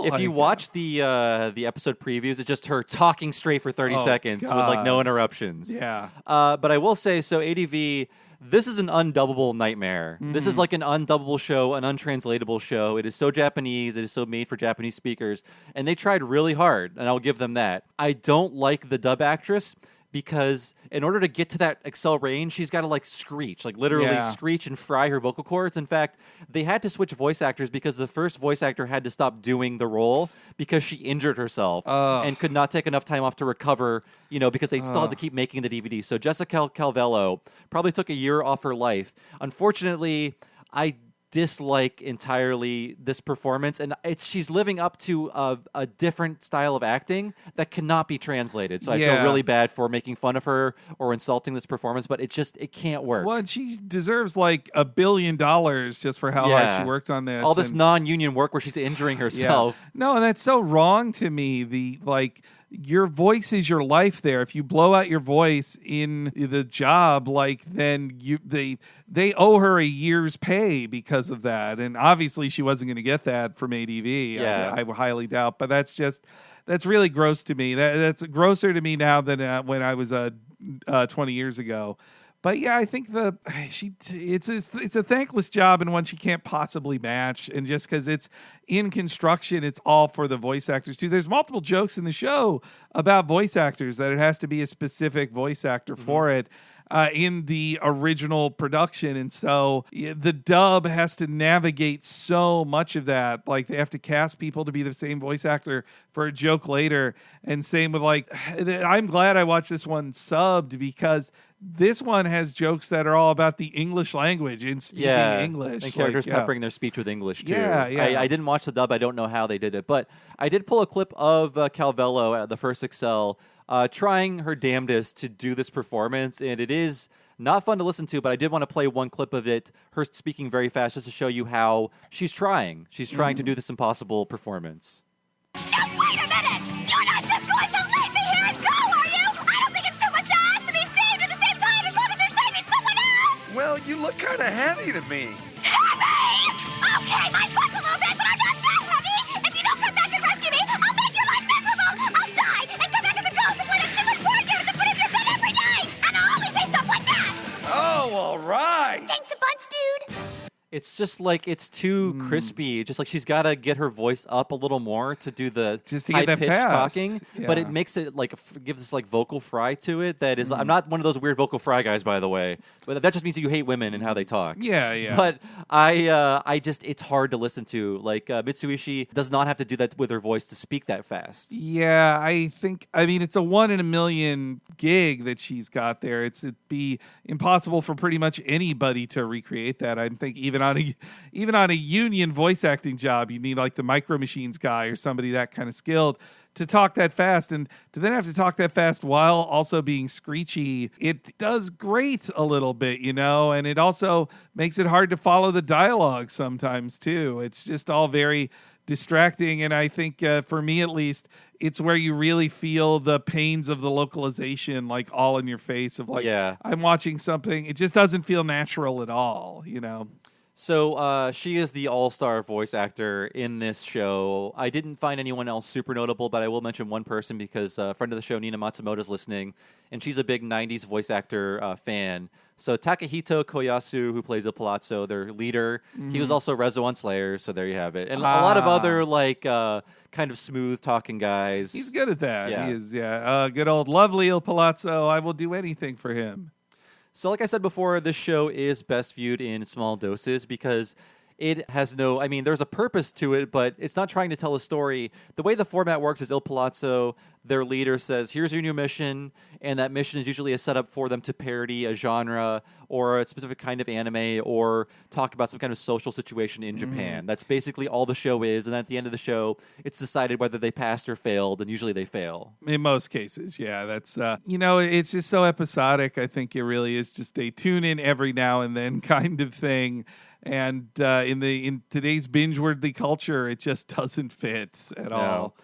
If you watch the episode previews, it's just her talking straight for 30 seconds with like no interruptions. Yeah. But I will say, so ADV, this is an undubbable nightmare. Mm-hmm. This is like an undubbable show, an untranslatable show. It is so Japanese. It is so made for Japanese speakers. And they tried really hard, and I'll give them that. I don't like the dub actress because in order to get to that Excel range, she's got to like screech, like literally screech and fry her vocal cords. In fact, they had to switch voice actors because the first voice actor had to stop doing the role because she injured herself and could not take enough time off to recover, because they still had to keep making the DVD. So Jessica Calvello probably took a year off her life. Unfortunately, I dislike entirely this performance, and she's living up to a different style of acting that cannot be translated. So I feel really bad for making fun of her or insulting this performance, but it can't work. Well, she deserves like $1 billion just for how hard she worked on this. All this non-union work where she's injuring herself. No, and that's so wrong to me. Your voice is your life there. If you blow out your voice in the job, then they owe her a year's pay because of that. And obviously she wasn't going to get that from ADV. I highly doubt. But that's really gross to me. That's grosser to me now than when I was 20 years ago. But yeah, I think it's a thankless job and one she can't possibly match. And just because it's in construction, it's all for the voice actors too. There's multiple jokes in the show about voice actors that it has to be a specific voice actor for it in the original production. And so the dub has to navigate so much of that. Like they have to cast people to be the same voice actor for a joke later. And same with I'm glad I watched this one subbed because this one has jokes that are all about the English language and speaking English. And characters peppering their speech with English, too. Yeah. I didn't watch the dub. I don't know how they did it. But I did pull a clip of Calvello at the first Excel trying her damnedest to do this performance. And it is not fun to listen to, but I did want to play one clip of it, her speaking very fast, just to show you how she's trying. She's trying to do this impossible performance. Now wait a minute! You're not just going to leave me here and go, are you? I don't think it's too much to ask to be saved at the same time as long as you're saving someone else! Well, you look kind of heavy to me. Heavy? Okay, my butt's a little bit, but I'm not that heavy! If you don't come back and rescue me, I'll make your life miserable! I'll die and come back as a ghost and play that stupid board game at the foot of your bed every night! And I'll only say stuff like that! Oh, all right! Thanks a bunch, dude! It's just like it's too crispy. Just like she's got to get her voice up a little more to do the Just to get that high-pitched fast. talking, but it Yeah. makes it like gives this like vocal fry to it. That is, I'm not one of those weird vocal fry guys, by the way. But that just means that you hate women and how they talk. Yeah. But I just it's hard to listen to. Like Mitsuishi does not have to do that with her voice to speak that fast. Yeah, I mean, it's a 1 in a million gig that she's got there. It'd be impossible for pretty much anybody to recreate that. I think even on a union voice acting job, you need like the Micro Machines guy or somebody that kind of skilled to talk that fast, and to then have to talk that fast while also being screechy. It does grate a little bit, and it also makes it hard to follow the dialogue sometimes too. It's just all very distracting, and I think for me at least, it's where you really feel the pains of the localization, like all in your face. Of like, I'm watching something, it just doesn't feel natural at all. So she is the all-star voice actor in this show. I didn't find anyone else super notable, but I will mention one person because a friend of the show, Nina Matsumoto, is listening, and she's a big 90s voice actor fan. So Takahito Koyasu, who plays Il Palazzo, their leader, he was also Rezo on Slayer, so there you have it. And a lot of other like kind of smooth-talking guys. He's good at that. Yeah. He is, good old lovely Il Palazzo. I will do anything for him. So like I said before, this show is best viewed in small doses because it has no, I mean, there's a purpose to it, but it's not trying to tell a story. The way the format works is Il Palazzo, their leader, says, here's your new mission, and that mission is usually a setup for them to parody a genre or a specific kind of anime or talk about some kind of social situation in Japan. That's basically all the show is, and then at the end of the show, it's decided whether they passed or failed, and usually they fail. In most cases, yeah. That's, it's just so episodic. I think it really is just a tune-in every now and then kind of thing. And in today's binge-worthy culture, it just doesn't fit at all.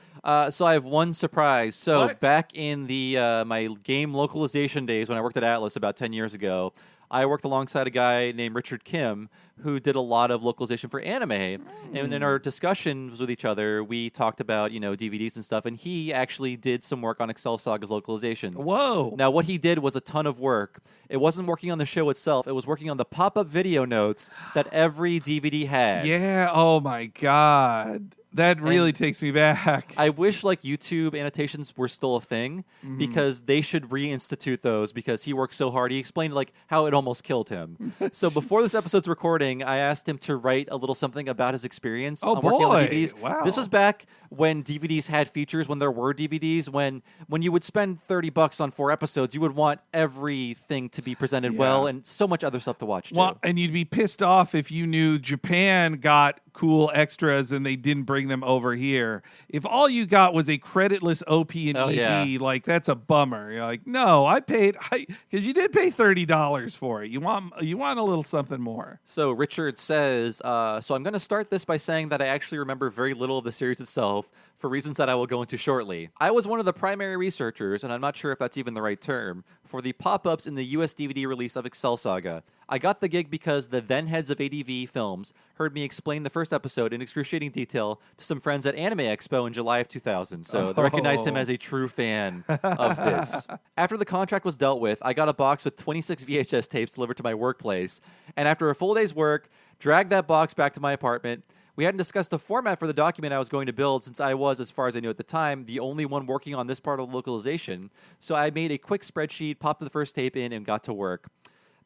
So I have one surprise. So What? back in the my game localization days when I worked at Atlas about 10 years ago, I worked alongside a guy named Richard Kim who did a lot of localization for anime. And in our discussions with each other, we talked about, DVDs and stuff, and he actually did some work on Excel Saga's localization. Whoa. Now, what he did was a ton of work. It wasn't working on the show itself. It was working on the pop-up video notes that every DVD had. Yeah. Oh, my God. That really takes me back. I wish like YouTube annotations were still a thing because they should reinstitute those because he worked so hard. He explained like how it almost killed him. So before this episode's recording, I asked him to write a little something about his experience on working on the DVDs. Wow. This was back when DVDs had features, when there were DVDs, when you would spend $30 on 4 episodes, you would want everything to be presented well and so much other stuff to watch too. Well, and you'd be pissed off if you knew Japan got cool extras and they didn't bring them over here. If all you got was a creditless OP and ED, like that's a bummer. You're like, no, I paid because you did pay $30 for it. You want a little something more. So Richard says, so I'm going to start this by saying that I actually remember very little of the series itself for reasons that I will go into shortly. I was one of the primary researchers, and I'm not sure if that's even the right term, for the pop-ups in the US DVD release of Excel Saga. I got the gig because the then heads of ADV Films heard me explain the first episode in excruciating detail to some friends at Anime Expo in July of 2000, so they recognized him as a true fan of this. After the contract was dealt with, I got a box with 26 VHS tapes delivered to my workplace, and after a full day's work, dragged that box back to my apartment. We hadn't discussed the format for the document I was going to build since I was, as far as I knew at the time, the only one working on this part of the localization, so I made a quick spreadsheet, popped the first tape in, and got to work.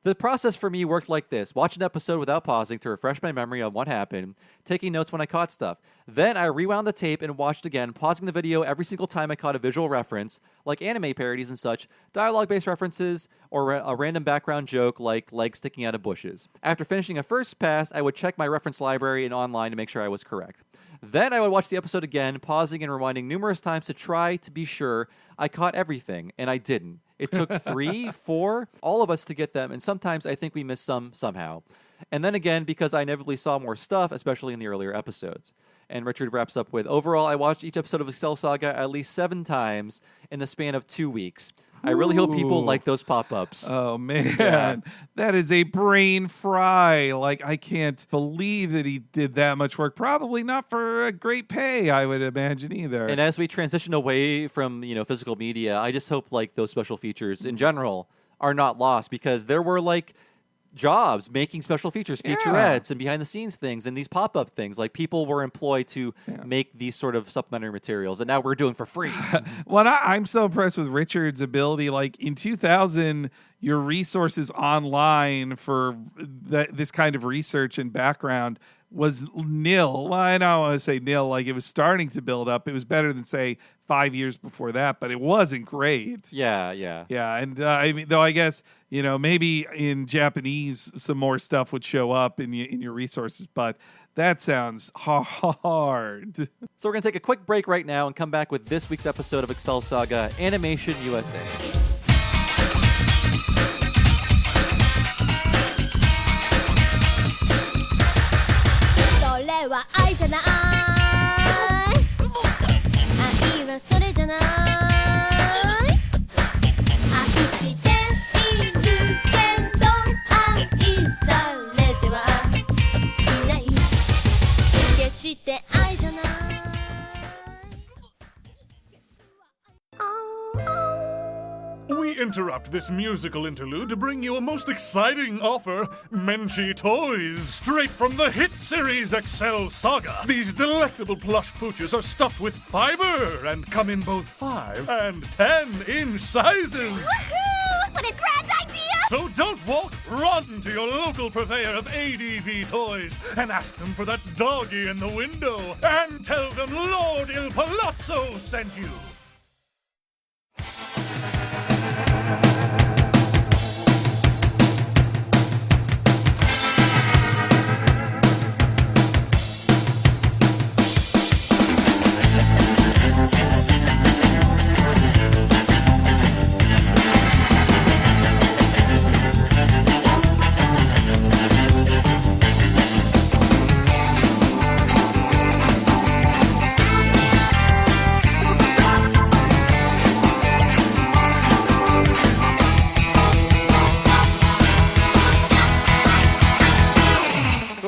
The process for me worked like this. Watch an episode without pausing to refresh my memory on what happened, taking notes when I caught stuff. Then I rewound the tape and watched again, pausing the video every single time I caught a visual reference, like anime parodies and such, dialogue-based references, or a random background joke like legs sticking out of bushes. After finishing a first pass, I would check my reference library and online to make sure I was correct. Then I would watch the episode again, pausing and rewinding numerous times to try to be sure I caught everything, and I didn't. It took 3, 4, all of us to get them, and sometimes I think we missed some somehow. And then again, because I inevitably saw more stuff, especially in the earlier episodes. And Richard wraps up with, overall, I watched each episode of Excel Saga at least 7 times in the span of 2 weeks. I really hope people like those pop-ups. Oh, man. That is a brain fry. Like, I can't believe that he did that much work. Probably not for a great pay, I would imagine, either. And as we transition away from, physical media, I just hope, like, those special features in general are not lost because there were, like, jobs making special features, featurettes, and behind the scenes things, and these pop up things. Like people were employed to make these sort of supplementary materials, and now we're doing for free. Well, I'm so impressed with Richard's ability. Like in 2000, your resources online for this kind of research and background was nil. Well, I don't want to say nil, like it was starting to build up. It was better than, say, 5 years before that, but it wasn't great. Yeah. Yeah, and I mean, though I guess, maybe in Japanese some more stuff would show up in your resources, but that sounds hard. So we're going to take a quick break right now and come back with this week's episode of Excel Saga Animation USA. それは愛じゃない愛はそれじゃない愛しているけど愛されてはいない決して愛じゃない We interrupt this musical interlude to bring you a most exciting offer. Menchie toys, straight from the hit series Excel Saga. These delectable plush pooches are stuffed with fiber and come in both 5 and 10-inch sizes. Woohoo! What a grand idea! So don't walk, run to your local purveyor of ADV toys and ask them for that doggy in the window and tell them Lord Il Palazzo sent you.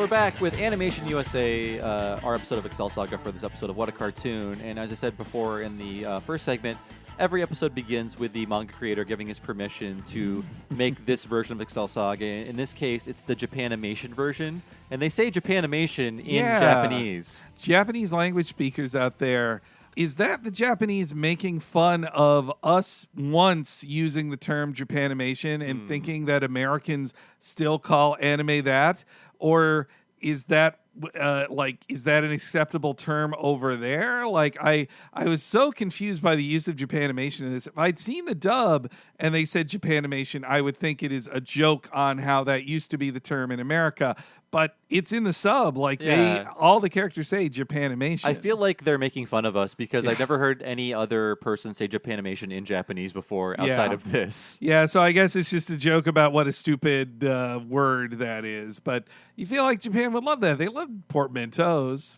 Back with Animation USA, our episode of Excel Saga for this episode of What a Cartoon. And as I said before in the first segment, every episode begins with the manga creator giving his permission to make this version of Excel Saga. In this case, it's the Japanimation version. And they say Japanimation in Japanese. Japanese language speakers out there, is that the Japanese making fun of us once using the term Japanimation and thinking that Americans still call anime that? Or is that is that an acceptable term over there? Like I was so confused by the use of Japanimation in this. If I'd seen the dub and they said Japanimation, I would think it is a joke on how that used to be the term in America. But it's in the sub. Like all the characters say Japanimation. I feel like they're making fun of us because I've never heard any other person say Japanimation in Japanese before outside of this. Yeah, so I guess it's just a joke about what a stupid word that is. But you feel like Japan would love that. They love portmanteaus,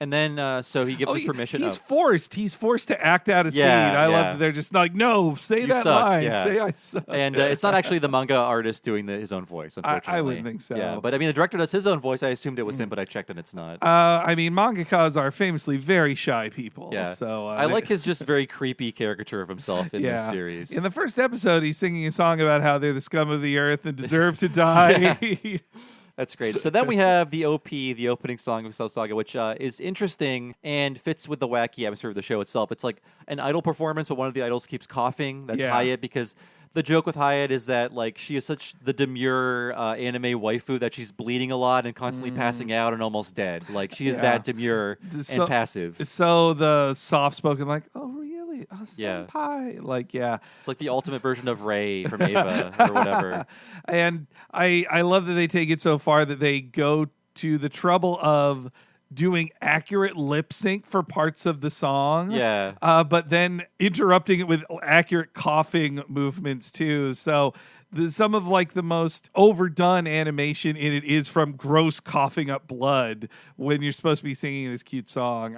And then, so he gives his permission. He's forced to act out a scene. I love that they're just like, no, say that suck, line. Say I suck. And it's not actually the manga artist doing his own voice, unfortunately. I wouldn't think so. Yeah, but I mean, the director does his own voice. I assumed it was him, but I checked and it's not. I mean, mangakas are famously very shy people. Yeah. So I like his just very creepy caricature of himself in this series. In the first episode, he's singing a song about how they're the scum of the earth and deserve to die. That's great. So then we have the OP, the opening song of Excel Saga, which is interesting and fits with the wacky atmosphere of the show itself. It's like an idol performance, but one of the idols keeps coughing. That's Hyatt, because the joke with Hyatt is that like she is such the demure anime waifu that she's bleeding a lot and constantly passing out and almost dead. Like she is that demure and passive. So the soft-spoken, like, oh, really? Oh, senpai. Like, It's like the ultimate version of Ray from Ava or whatever. And I love that they take it so far that they go to the trouble of doing accurate lip sync for parts of the song. But then interrupting it with accurate coughing movements too. So some of like the most overdone animation in it is from gross coughing up blood when you're supposed to be singing this cute song.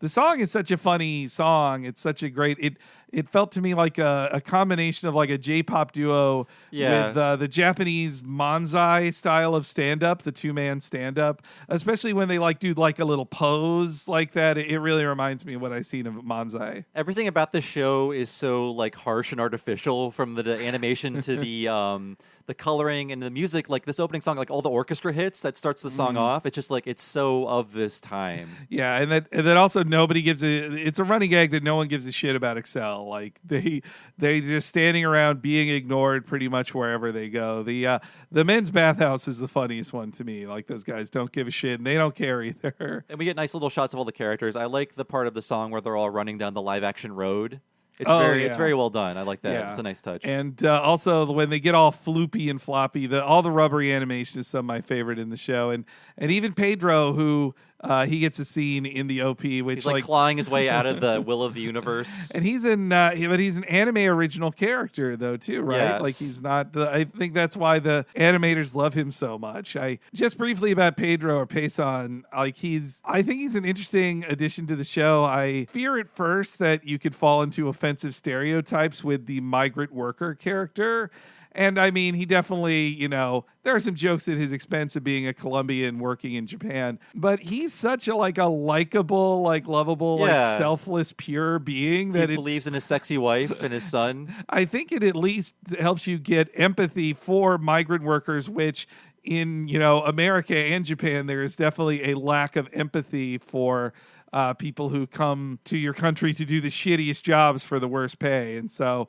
The song is such a funny song. It's such a great it felt to me like a combination of like a J-pop duo with the Japanese manzai style of stand-up, the two-man stand-up, especially when they like do like a little pose like that. It really reminds me of what I've seen of manzai. Everything about the show is so like harsh and artificial, from the animation to the coloring and the music. Like this opening song, like all the orchestra hits that starts the song off. It's just like it's so of this time. Yeah, and that also nobody gives it's a running gag that no one gives a shit about Excel. Like they just standing around being ignored pretty much wherever they go. The men's bathhouse is the funniest one to me. Like those guys don't give a shit and they don't care either. And we get nice little shots of all the characters. I like the part of the song where they're all running down the live action road. It's very well done. I like that. Yeah. It's a nice touch. And also when they get all floopy and floppy, all the rubbery animation is some of my favorite in the show. And even Pedro, who he gets a scene in the OP, which he's like clawing his way out of the will of the universe. And he's but he's an anime original character though too, right? Yes. Like he's not. I think that's why the animators love him so much. I just briefly about Pedro or Payson. Like I think he's an interesting addition to the show. I fear at first that you could fall into offensive stereotypes with the migrant worker character. And I mean, he definitely, there are some jokes at his expense of being a Colombian working in Japan, but he's such a likable, lovable, selfless, pure being that he believes in his sexy wife and his son. I think it at least helps you get empathy for migrant workers, which in, America and Japan, there is definitely a lack of empathy for people who come to your country to do the shittiest jobs for the worst pay. And so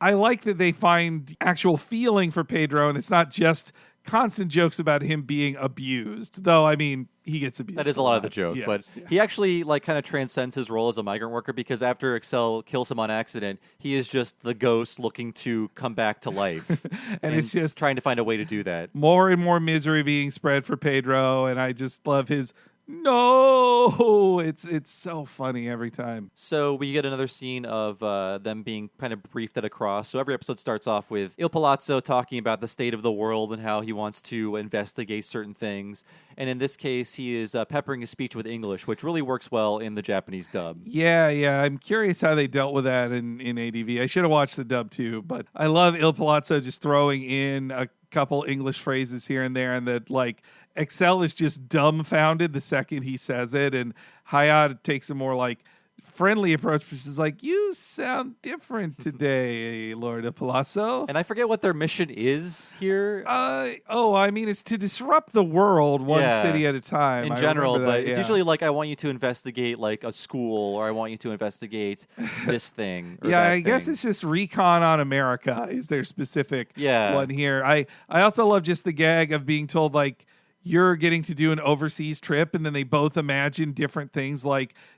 I like that they find actual feeling for Pedro, and it's not just constant jokes about him being abused. Though, I mean, he gets abused. That is a lot of the joke. Yes, but he actually kind of transcends his role as a migrant worker, because after Excel kills him on accident, he is just the ghost looking to come back to life. and it's just trying to find a way to do that. More and more misery being spread for Pedro, and I just love his... No, it's so funny every time. So we get another scene of them being kind of briefed at a cross. So every episode starts off with Il Palazzo talking about the state of the world and how he wants to investigate certain things. And in this case, he is peppering his speech with English, which really works well in the Japanese dub. Yeah. I'm curious how they dealt with that in ADV. I should have watched the dub too, but I love Il Palazzo just throwing in a couple English phrases here and there, and that Excel is just dumbfounded the second he says it, and Hayat takes a more friendly approach, which is you sound different today, Lord of Palazzo. And I forget what their mission is here. It's to disrupt the world one city at a time. In general, but it's usually I want you to investigate a school, or I want you to investigate this thing. Or I guess it's just recon on America is their specific one here. I also love just the gag of being told you're getting to do an overseas trip, and then they both imagine different things.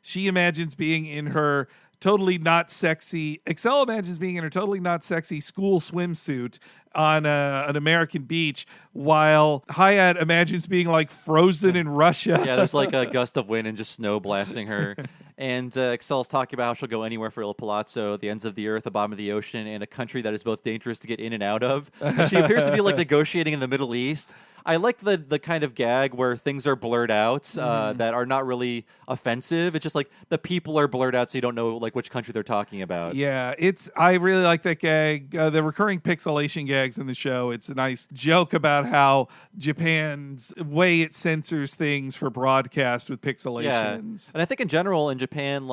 She imagines being in her totally not sexy, Excel imagines being in her totally not sexy school swimsuit on an American beach, while Hayat imagines being frozen in Russia. Yeah, there's a gust of wind and just snow blasting her. And Excel's talking about how she'll go anywhere for Il Palazzo, the ends of the earth, the bottom of the ocean, and a country that is both dangerous to get in and out of. And she appears to be negotiating in the Middle East. I like the kind of gag where things are blurred out that are not really offensive. It's just the people are blurred out, so you don't know which country they're talking about. Yeah, I really like that gag. The recurring pixelation gags in the show. It's a nice joke about how Japan's way it censors things for broadcast with pixelations. Yeah. And I think in general in Japan,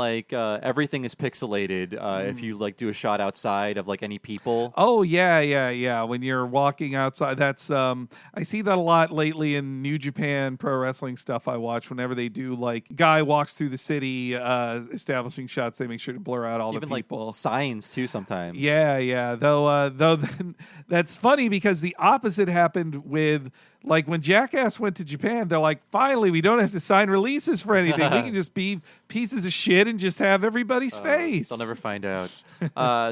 everything is pixelated if you do a shot outside of any people. Oh yeah. When you're walking outside, that's I see that a lot lately in New Japan Pro Wrestling stuff I watch. Whenever they do guy walks through the city establishing shots, they make sure to blur out all even the people. Signs too sometimes. Yeah. Though that's funny because the opposite happened with when Jackass went to Japan. They're finally, we don't have to sign releases for anything. We can just be pieces of shit and just have everybody's face. They'll never find out.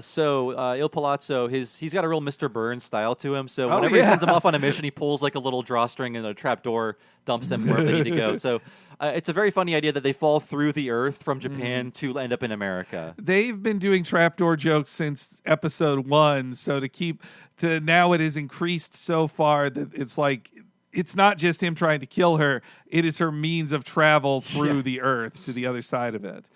So Il Palazzo, he's got a real Mr. Burns style to him. So whenever he sends him off on a mission, he pulls a little drawstring and a trap door dumps them wherever they need to go. So it's a very funny idea that they fall through the earth from Japan to end up in America. They've been doing trapdoor jokes since episode 1. So to now it has increased so far that it's not just him trying to kill her. It is her means of travel through the earth to the other side of it.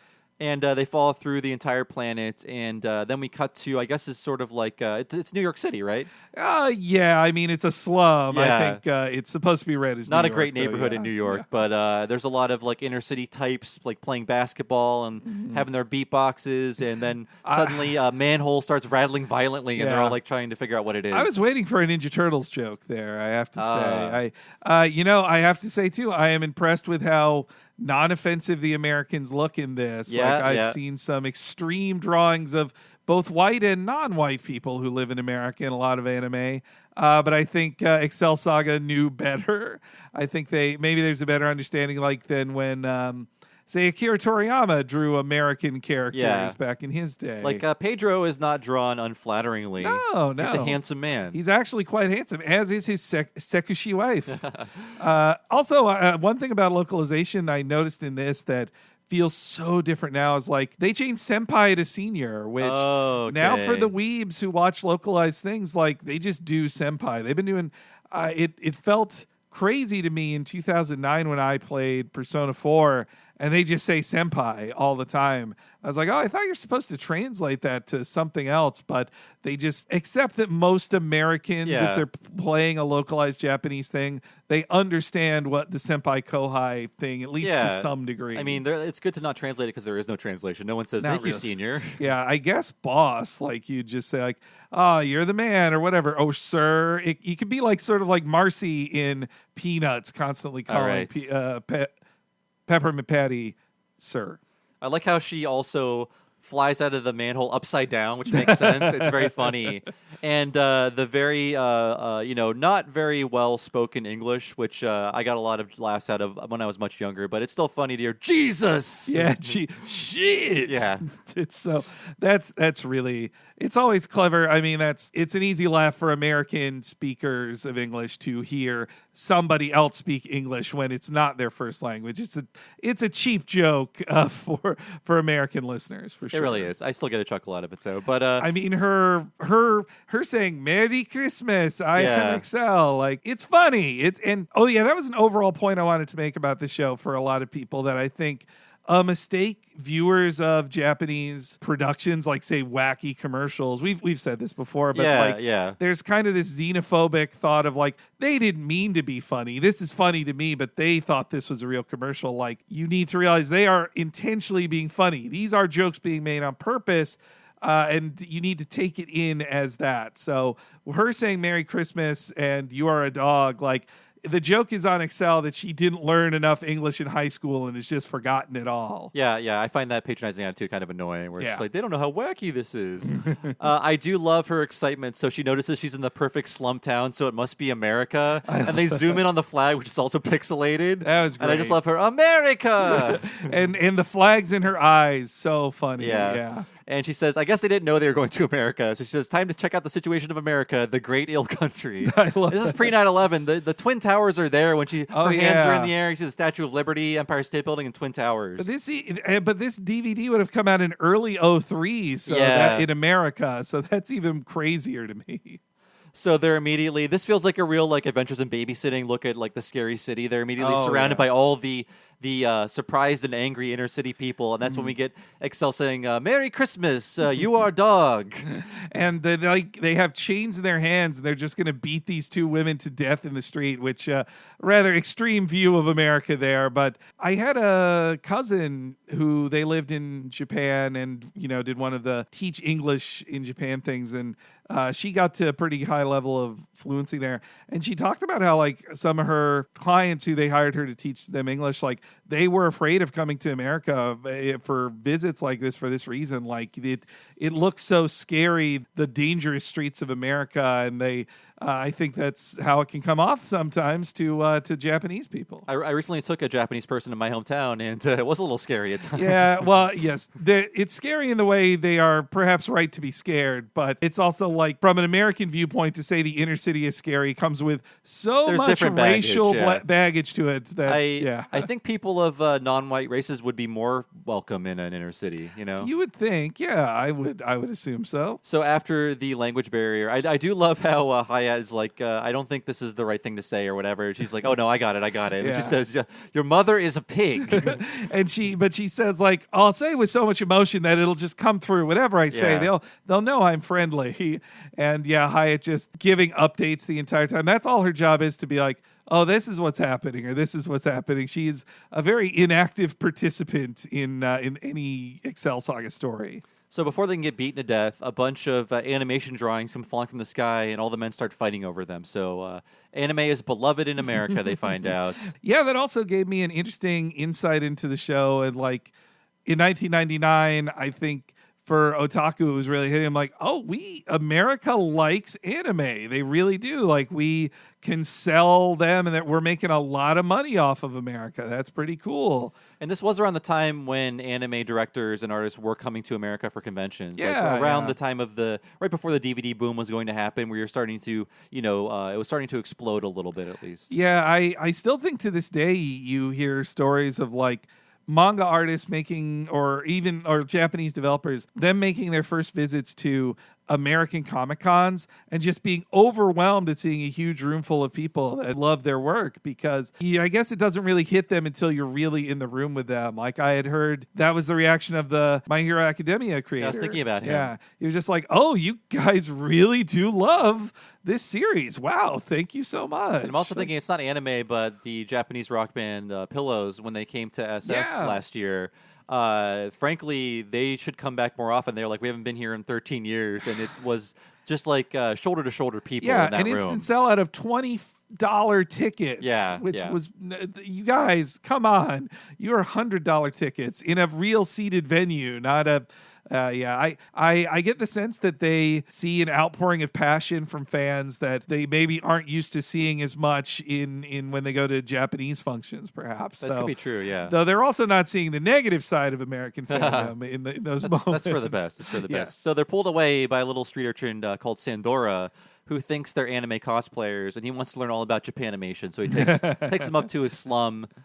And they fall through the entire planet, and then we cut to, I guess it's sort of like, it's New York City, right? Yeah, I mean, it's a slum. Yeah. I think it's supposed to be read as Not New a great York, though, neighborhood yeah. in New York, but there's a lot of like inner city types like playing basketball and having their beatboxes, and then suddenly a manhole starts rattling violently, and they're Yeah. all like trying to figure out what it is. I was waiting for a Ninja Turtles joke there, I have to say. I have to say, too, I am impressed with how non-offensive the Americans look in this. Yeah, like I've yeah. seen some extreme drawings of both white and non-white people who live in America in a lot of anime. But I think Excel Saga knew better. I think maybe there's a better understanding like than when say Akira Toriyama drew American characters back in his day. Like Pedro is not drawn unflatteringly. No. He's a handsome man. He's actually quite handsome, as is his Sekushi wife. Also, one thing about localization I noticed in this that feels so different now is like they changed senpai to senior, which now for the weebs who watch localized things, like they just do senpai. They've been doing it felt crazy to me in 2009 when I played Persona 4 and they just say senpai all the time. I was like, oh, I thought you're supposed to translate that to something else, but they just accept that most Americans, if they're playing a localized Japanese thing, they understand what the senpai kohai thing, at least to some degree. I mean, it's good to not translate it because there is no translation. No one says, thank you, senior. Yeah, I guess boss, like you just say like, oh, you're the man or whatever. Oh, sir. You could be like sort of like Marcy in Peanuts, constantly calling Peppermint Patty, sir. I like how she also flies out of the manhole upside down, which makes sense. It's very funny. And the very, not very well-spoken English, which I got a lot of laughs out of when I was much younger, but it's still funny to hear, Jesus! Yeah, shit! Yeah. It's so, that's really, it's always clever. I mean, it's an easy laugh for American speakers of English to hear somebody else speak English when it's not their first language. It's a cheap joke for American listeners, for sure. It really is. I still get a chuckle out of it, though. But I mean, her saying "Merry Christmas," I can excel. Like, it's funny. That was an overall point I wanted to make about the show for a lot of people, that I think a mistake viewers of Japanese productions, like say wacky commercials, we've said this before, but there's kind of this xenophobic thought of like, they didn't mean to be funny. This is funny to me, but they thought this was a real commercial. Like, you need to realize they are intentionally being funny. These are jokes being made on purpose. And you need to take it in as that. So her saying Merry Christmas and you are a dog, like, the joke is on Excel that she didn't learn enough English in high school and has just forgotten it all. Yeah. I find that patronizing attitude kind of annoying, where it's just like, they don't know how wacky this is. I do love her excitement. So she notices she's in the perfect slum town, so it must be America. And they zoom in on the flag, which is also pixelated. That was great. And I just love her, America! and the flags in her eyes, so funny. Yeah. And she says, I guess they didn't know they were going to America. So she says, time to check out the situation of America, the great ill country. This is pre 9/11. The Twin Towers are there when her hands are in the air. You see the Statue of Liberty, Empire State Building, and Twin Towers. But this DVD would have come out in early 2003, so that in America. So that's even crazier to me. So they're immediately, this feels like a real like Adventures in Babysitting look at like the scary city. They're immediately surrounded by all the surprised and angry inner city people, and that's when we get Excel saying, Merry Christmas, you are a dog. And they have chains in their hands, and they're just going to beat these two women to death in the street, which rather extreme view of America there. But I had a cousin who they lived in Japan and, did one of the teach English in Japan things, and she got to a pretty high level of fluency there. And she talked about how like some of her clients who they hired her to teach them English, like they were afraid of coming to America for visits like this for this reason. Like it looks so scary, the dangerous streets of America, and I think that's how it can come off sometimes to Japanese people. I recently took a Japanese person in my hometown, and it was a little scary at times. Yeah, well, yes. It's scary in the way they are perhaps right to be scared, but it's also like, from an American viewpoint, to say the inner city is scary comes with so much racial baggage to it. That, I think people of non-white races would be more welcome in an inner city, you know? You would think, yeah, I would assume so. So after the language barrier, I do love how Hayat is like, I don't think this is the right thing to say or whatever. She's like, oh no, I got it. And Yeah. she says, your mother is a pig. But she says, like, I'll say with so much emotion that it'll just come through. Whatever I say, Yeah. they'll know I'm friendly. And yeah, Hayat just giving updates the entire time. That's all her job is, to be like, oh, this is what's happening, or this is what's happening. She's a very inactive participant in any Excel Saga story. So before they can get beaten to death, a bunch of animation drawings come falling from the sky, and all the men start fighting over them. So anime is beloved in America, they find out. Yeah, that also gave me an interesting insight into the show. And like in 1999, I think for otaku, it was really hitting. I'm like, oh, America likes anime. They really do. Like, we can sell them, and that we're making a lot of money off of America. That's pretty cool. And this was around the time when anime directors and artists were coming to America for conventions. Yeah, around yeah. the time of right before the DVD boom was going to happen, where you're starting to, it was starting to explode a little bit at least. Yeah, I still think to this day you hear stories of like manga artists making, or Japanese developers, them making their first visits to American Comic Cons and just being overwhelmed at seeing a huge room full of people that love their work, because I guess it doesn't really hit them until you're really in the room with them. Like, I had heard that was the reaction of the My Hero Academia creator. Yeah, I was thinking about him. Yeah, he was just like, oh, you guys really do love this series. Wow, thank you so much. And I'm also thinking it's not anime, but the Japanese rock band Pillows, when they came to SF last year, frankly, they should come back more often. They're like, we haven't been here in 13 years, and it was just like shoulder to shoulder people in that an room. instant sellout of $20 tickets. Which was, you guys, come on, you're $100 tickets in a real seated venue, not a. I get the sense that they see an outpouring of passion from fans that they maybe aren't used to seeing as much in when they go to Japanese functions, perhaps. That could be true, yeah. Though they're also not seeing the negative side of American fandom in those moments. That's for the best. It's for the best. So they're pulled away by a little street urchin called Sandora, who thinks they're anime cosplayers, and he wants to learn all about Japanimation. So he takes them up to his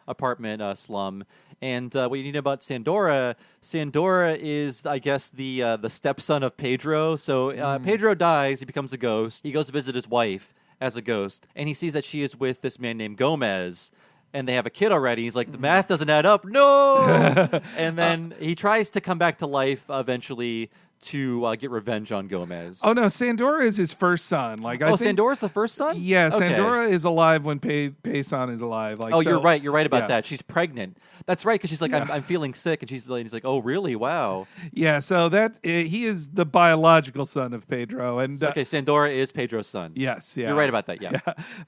apartment slum. And what you need to know about Sandora is, I guess, the stepson of Pedro. So Pedro dies, he becomes a ghost. He goes to visit his wife as a ghost, and he sees that she is with this man named Gomez. And they have a kid already. He's like, the math doesn't add up. No! And then he tries to come back to life eventually to get revenge on Gomez. Oh no, Sandora is his first son. Like, Sandora's the first son? Yeah, Okay. Sandora is alive when Pei-san is alive. Like, you're right. You're right about yeah. that. She's pregnant. That's right, because she's like, I'm feeling sick, and he's like, oh, really? Wow. Yeah, so that he is the biological son of Pedro, and Okay, Sandora is Pedro's son. yes, yeah, You're right about that. Yeah.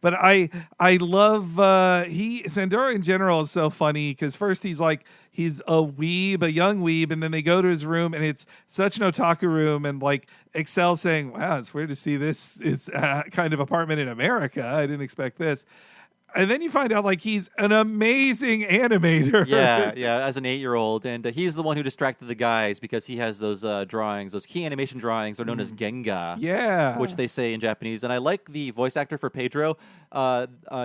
But I love Sandora in general is so funny, because first he's a weeb, a young weeb, and then they go to his room, and it's such an otaku room, and like Excel saying, wow, it's weird to see this kind of apartment in America. I didn't expect this. And then you find out, like, he's an amazing animator. Yeah, as an 8-year-old. And he's the one who distracted the guys, because he has those drawings, those key animation drawings are known as Genga. Yeah. Which they say in Japanese. And I like the voice actor for Pedro.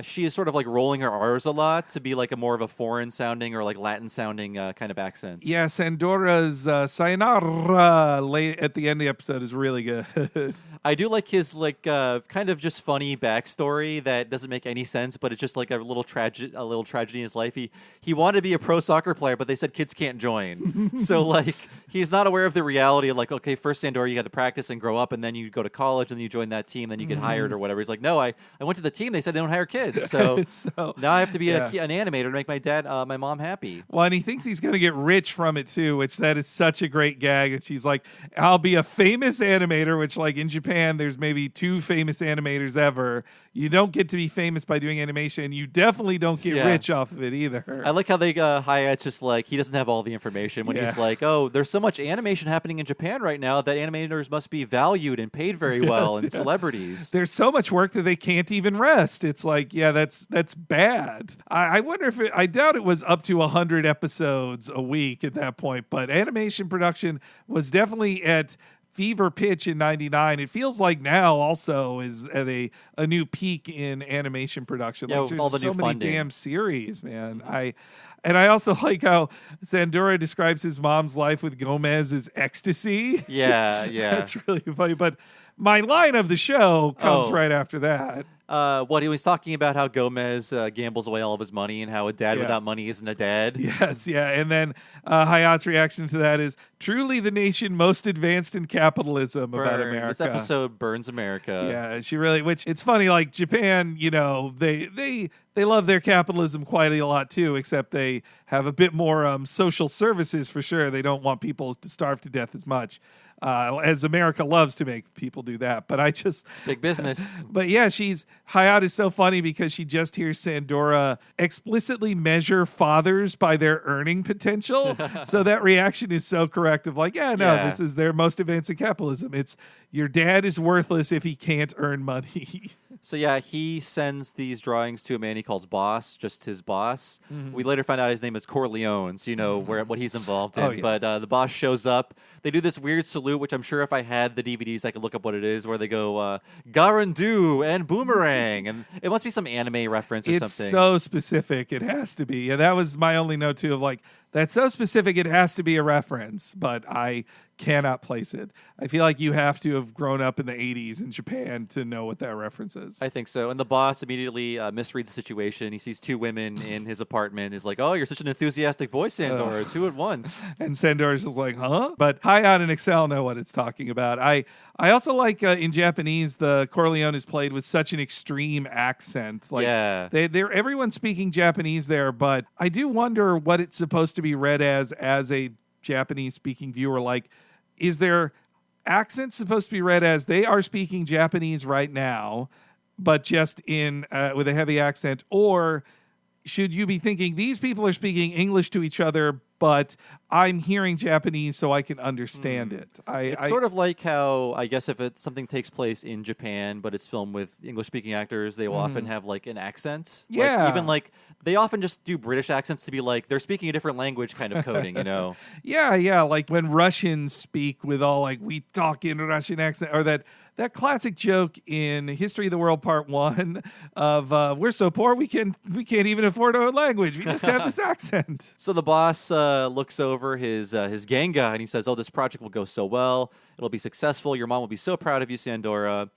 She is sort of like rolling her R's a lot to be like a more of a foreign sounding or like Latin sounding kind of accent. Yeah, Sandora's sayonara at the end of the episode is really good. I do like his like kind of just funny backstory that doesn't make any sense, but it's just like a little tragedy in his life. He wanted to be a pro soccer player, but they said kids can't join. So like he's not aware of the reality of like, okay, first Sandora, you got to practice and grow up, and then you go to college, and then you join that team, then you get hired or whatever. He's like, no, I went to the team. They said they don't hire kids, so, now I have to be an animator to make my mom happy. Well, and he thinks he's going to get rich from it too, which that is such a great gag. And she's like, I'll be a famous animator, which like in Japan, there's maybe 2 famous animators ever. You don't get to be famous by doing animation. You definitely don't get rich off of it either. I like how they Hayat's just like, he doesn't have all the information when he's like, oh, there's so much animation happening in Japan right now that animators must be valued and paid very well, and celebrities. There's so much work that they can't even rest. It's like, yeah, that's bad. I wonder if I doubt it was up to 100 episodes a week at that point, but animation production was definitely at fever pitch in 99. It feels like now also is at a new peak in animation production. Yeah, like, with there's all the so new many funding. damn series, man. I also like how Sandora describes his mom's life with Gomez as ecstasy. Yeah, yeah. That's really funny. But my line of the show comes Oh. right after that. What he was talking about how Gomez gambles away all of his money and how a dad Yeah. without money isn't a dad. Yes, yeah. And then Hayat's reaction to that is truly the nation most advanced in capitalism about Burn. America. This episode burns America. Yeah, she really, which it's funny, like Japan, they love their capitalism quite a lot too, except they have a bit more social services for sure. They don't want people to starve to death as much. As America loves to make people do that. But It's big business. but yeah, Hayat is so funny because she just hears Sandora explicitly measure fathers by their earning potential. So that reaction is so correct of like, Yeah. this is their most advanced in capitalism. It's your dad is worthless if he can't earn money. So yeah, he sends these drawings to a man he calls boss, just his boss. We later find out his name is Corleone, so you know what he's involved in. Oh, yeah. But the boss shows up. They do this weird salute, which I'm sure if I had the DVDs, I could look up what it is, where they go Garandu and Boomerang, and it must be some anime reference or It's something. so specific. It has to be. Yeah, that was my only note too of like, that's so specific it has to be a reference, but I cannot place it. I feel like you have to have grown up in the 80s in Japan to know what that reference is. I think so. And the boss immediately misreads the situation. He sees two women in his apartment. He's like, "Oh, you're such an enthusiastic boy, Sandora. Two at once." And Sandora's just like, huh? But Hayat and Excel know what it's talking about. I also like in Japanese, the Corleone is played with such an extreme accent. Like, Yeah. they're everyone's speaking Japanese there, but I do wonder what it's supposed to be read as a Japanese speaking viewer. Like, is their accent supposed to be read as they are speaking Japanese right now, but just in with a heavy accent, or should you be thinking these people are speaking English to each other, but I'm hearing Japanese so I can understand it? It's sort of like how, I guess, if something takes place in Japan, but it's filmed with English-speaking actors, they will often have like an accent. Like, Yeah. even like they often just do British accents to be like they're speaking a different language kind of coding, you know? Yeah, like when Russians speak with all like we talk in Russian accent, or that classic joke in History of the World Part 1 of we're so poor we can't even afford our own language. We just have this accent. So the boss looks over his Ganga and he says, "Oh, this project will go so well. It'll be successful. Your mom will be so proud of you, Sandora."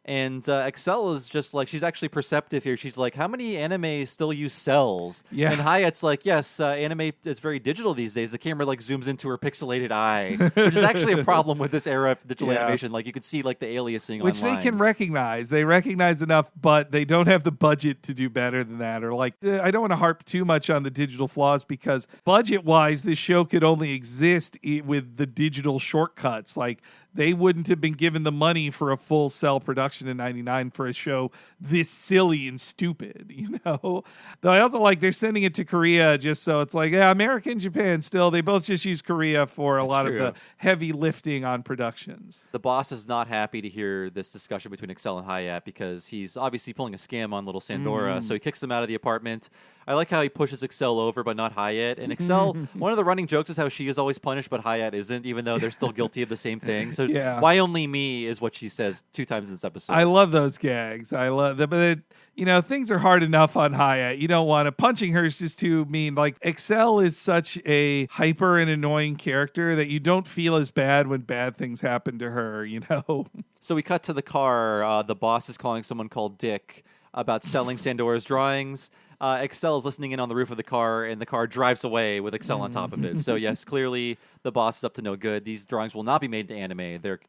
And Excel is just like, she's actually perceptive here. She's like, how many anime still use cells? Yeah. And Hayat's like, yes, anime is very digital these days. The camera like zooms into her pixelated eye, which is actually a problem with this era of digital Yeah. animation. Like you could see like the aliasing Which on they can lines. recognize. They recognize enough, but they don't have the budget to do better than that. Or like, I don't want to harp too much on the digital flaws because budget-wise, this show could only exist with the digital shortcuts. Like, they wouldn't have been given the money for a full cell production in 99 for a show this silly and stupid, you know? Though I also like they're sending it to Korea just so it's like, yeah, America and Japan still, they both just use Korea for a lot true. of the heavy lifting on productions. The boss is not happy to hear this discussion between Excel and Hayat because he's obviously pulling a scam on little Sandora. So he kicks them out of the apartment. I like how he pushes Excel over, but not Hayat. And Excel, one of the running jokes is how she is always punished, but Hayat isn't, even though they're still guilty of the same thing. So Yeah. why only me is what she says 2 times in this episode. I love those gags. I love them, but things are hard enough on Hayat. You don't want to punching her is just too mean. Like Excel is such a hyper and annoying character that you don't feel as bad when bad things happen to her. You know. So we cut to the car. The boss is calling someone called Dick about selling Sandora's drawings. Excel is listening in on the roof of the car, and the car drives away with Excel on top of it. So yes, clearly the boss is up to no good. These drawings will not be made into anime. They're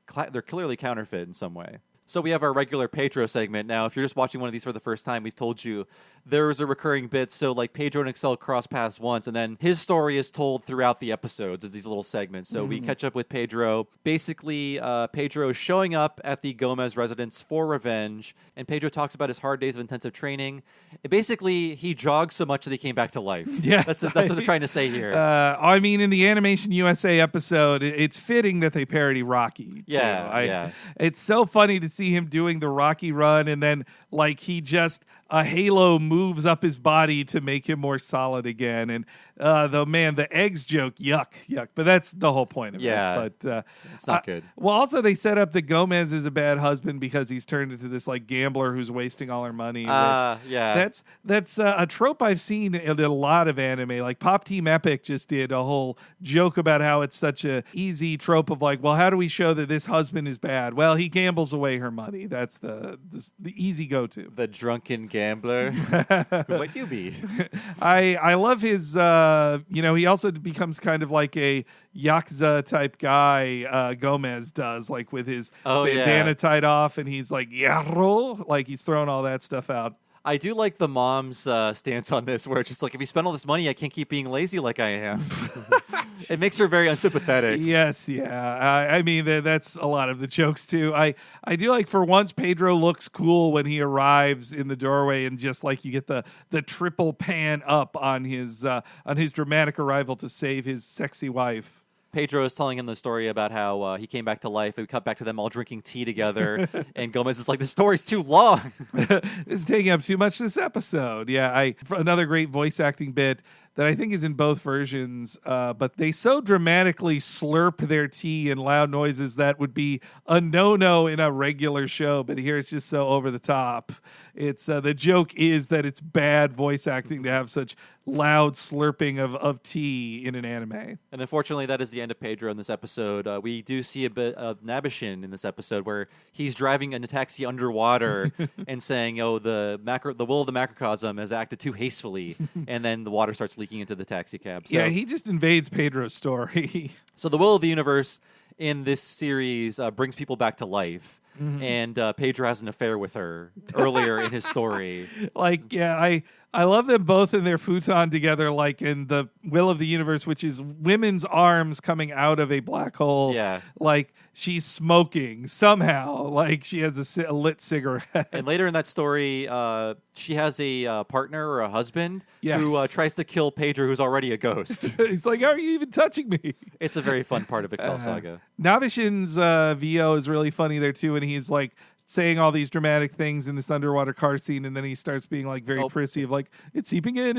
clearly counterfeit in some way. So we have our regular Pedro segment. Now, if you're just watching one of these for the first time, we've told you there is a recurring bit. So like Pedro and Excel cross paths once, and then his story is told throughout the episodes as these little segments. So we catch up with Pedro. Basically, Pedro is showing up at the Gomez residence for revenge, and Pedro talks about his hard days of intensive training. Basically, he jogged so much that he came back to life. Yes, that's what they're trying to say here. I mean, in the Animation USA episode, it's fitting that they parody Rocky. Too. Yeah. It's so funny to see him doing the Rocky run, and then like he just a halo moves up his body to make him more solid again. And Though, man, the eggs joke, yuck. But that's the whole point of Yeah. it. But It's not good. Well, also they set up that Gomez is a bad husband because he's turned into this like gambler who's wasting all her money. Yeah. That's a trope I've seen in a lot of anime. Like Pop Team Epic just did a whole joke about how it's such a easy trope of like, well, how do we show that this husband is bad? Well, he gambles away her money. That's the easy go-to. The drunken gambler. Who might you be? I love his, he also becomes kind of like a Yakuza type guy, Gomez does, like with his bandana tied off, and he's like, yarro, like he's throwing all that stuff out. I do like the mom's stance on this, where it's just like, if you spend all this money, I can't keep being lazy like I am. It makes her very unsympathetic. Yes, yeah. I mean, that's a lot of the jokes, too. I do like, for once, Pedro looks cool when he arrives in the doorway, and just like you get the triple pan up on his dramatic arrival to save his sexy wife. Pedro is telling him the story about how he came back to life. We cut back to them all drinking tea together. And Gomez is like, the story's too long. This is taking up too much this episode. Yeah, another great voice acting bit that I think is in both versions, but they so dramatically slurp their tea in loud noises that would be a no-no in a regular show, but here it's just so over the top. It's the joke is that it's bad voice acting to have such loud slurping of tea in an anime. And unfortunately, that is the end of Pedro in this episode. We do see a bit of Nabishin in this episode, where he's driving in a taxi underwater and saying, "Oh, the will of the macrocosm has acted too hastefully," and then the water starts leaking into the taxi cab. So, yeah, he just invades Pedro's story. So the will of the universe in this series brings people back to life. Mm-hmm. And Pedro has an affair with her earlier in his story. Like, yeah, I love them both in their futon together, like in the will of the universe, which is women's arms coming out of a black hole. Yeah. Like she's smoking somehow, like she has a lit cigarette. And later in that story, she has a partner or a husband Yes. who tries to kill Pedro, who's already a ghost. He's like, "How are you even touching me?" It's a very fun part of Excel Saga. Nabishin's VO is really funny there too, and he's like saying all these dramatic things in this underwater car scene, and then he starts being like very prissy of like, it's seeping in,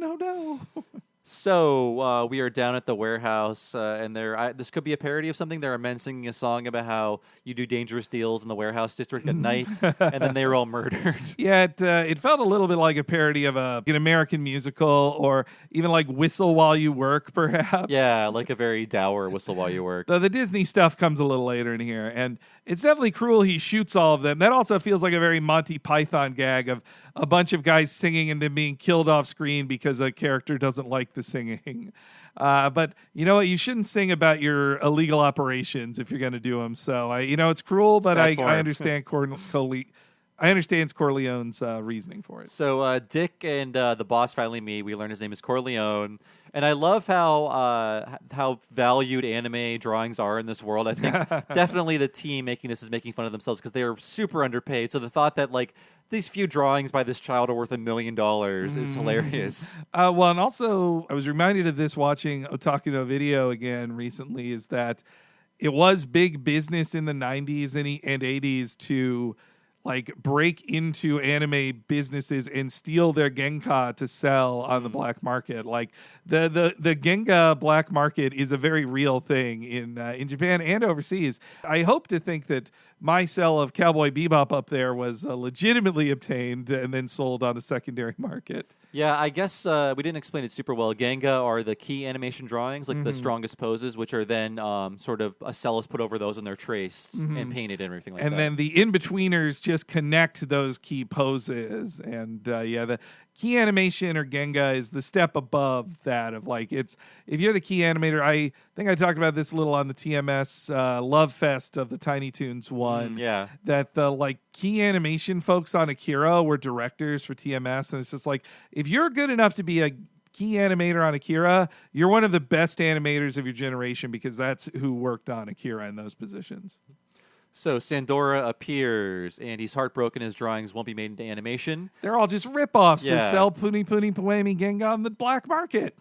oh no. So we are down at the warehouse, and this could be a parody of something. There are men singing a song about how you do dangerous deals in the warehouse district at night, and then they were all murdered. Yeah, it felt a little bit like a parody of an American musical, or even like Whistle While You Work, perhaps. Yeah, like a very dour Whistle While You Work. The Disney stuff comes a little later in here, and it's definitely cruel he shoots all of them. That also feels like a very Monty Python gag of a bunch of guys singing and then being killed off screen because a character doesn't like the singing. But you know what? You shouldn't sing about your illegal operations if you're going to do them. So it's cruel, but I understand I understand Corleone's reasoning for it. So Dick and the boss finally meet. We learn his name is Corleone. And I love how valued anime drawings are in this world. I think definitely the team making this is making fun of themselves because they are super underpaid. So the thought that like these few drawings by this child are worth $1 million is hilarious. Well, and also I was reminded of this watching Otaku no Video again recently, is that it was big business in the 90s and 80s to like break into anime businesses and steal their genka to sell on the black market. Like the genka black market is a very real thing in Japan and overseas. I hope to think that my sell of Cowboy Bebop up there was legitimately obtained and then sold on a secondary market. Yeah, I guess we didn't explain it super well. Ganga are the key animation drawings, like the strongest poses, which are then sort of a cell is put over those and they're traced and painted and everything like that. And then the in-betweeners just connect those key poses. And the key animation or Genga is the step above that of like, it's if you're the key animator, I think I talked about this a little on the TMS Love Fest of the Tiny Toons one. Yeah. That the like key animation folks on Akira were directors for TMS. And it's just like, if you're good enough to be a key animator on Akira, you're one of the best animators of your generation because that's who worked on Akira in those positions. So Sandora appears, and he's heartbroken his drawings won't be made into animation. They're all just rip-offs Yeah. to sell Puni Puni Poemi Genga on the black market.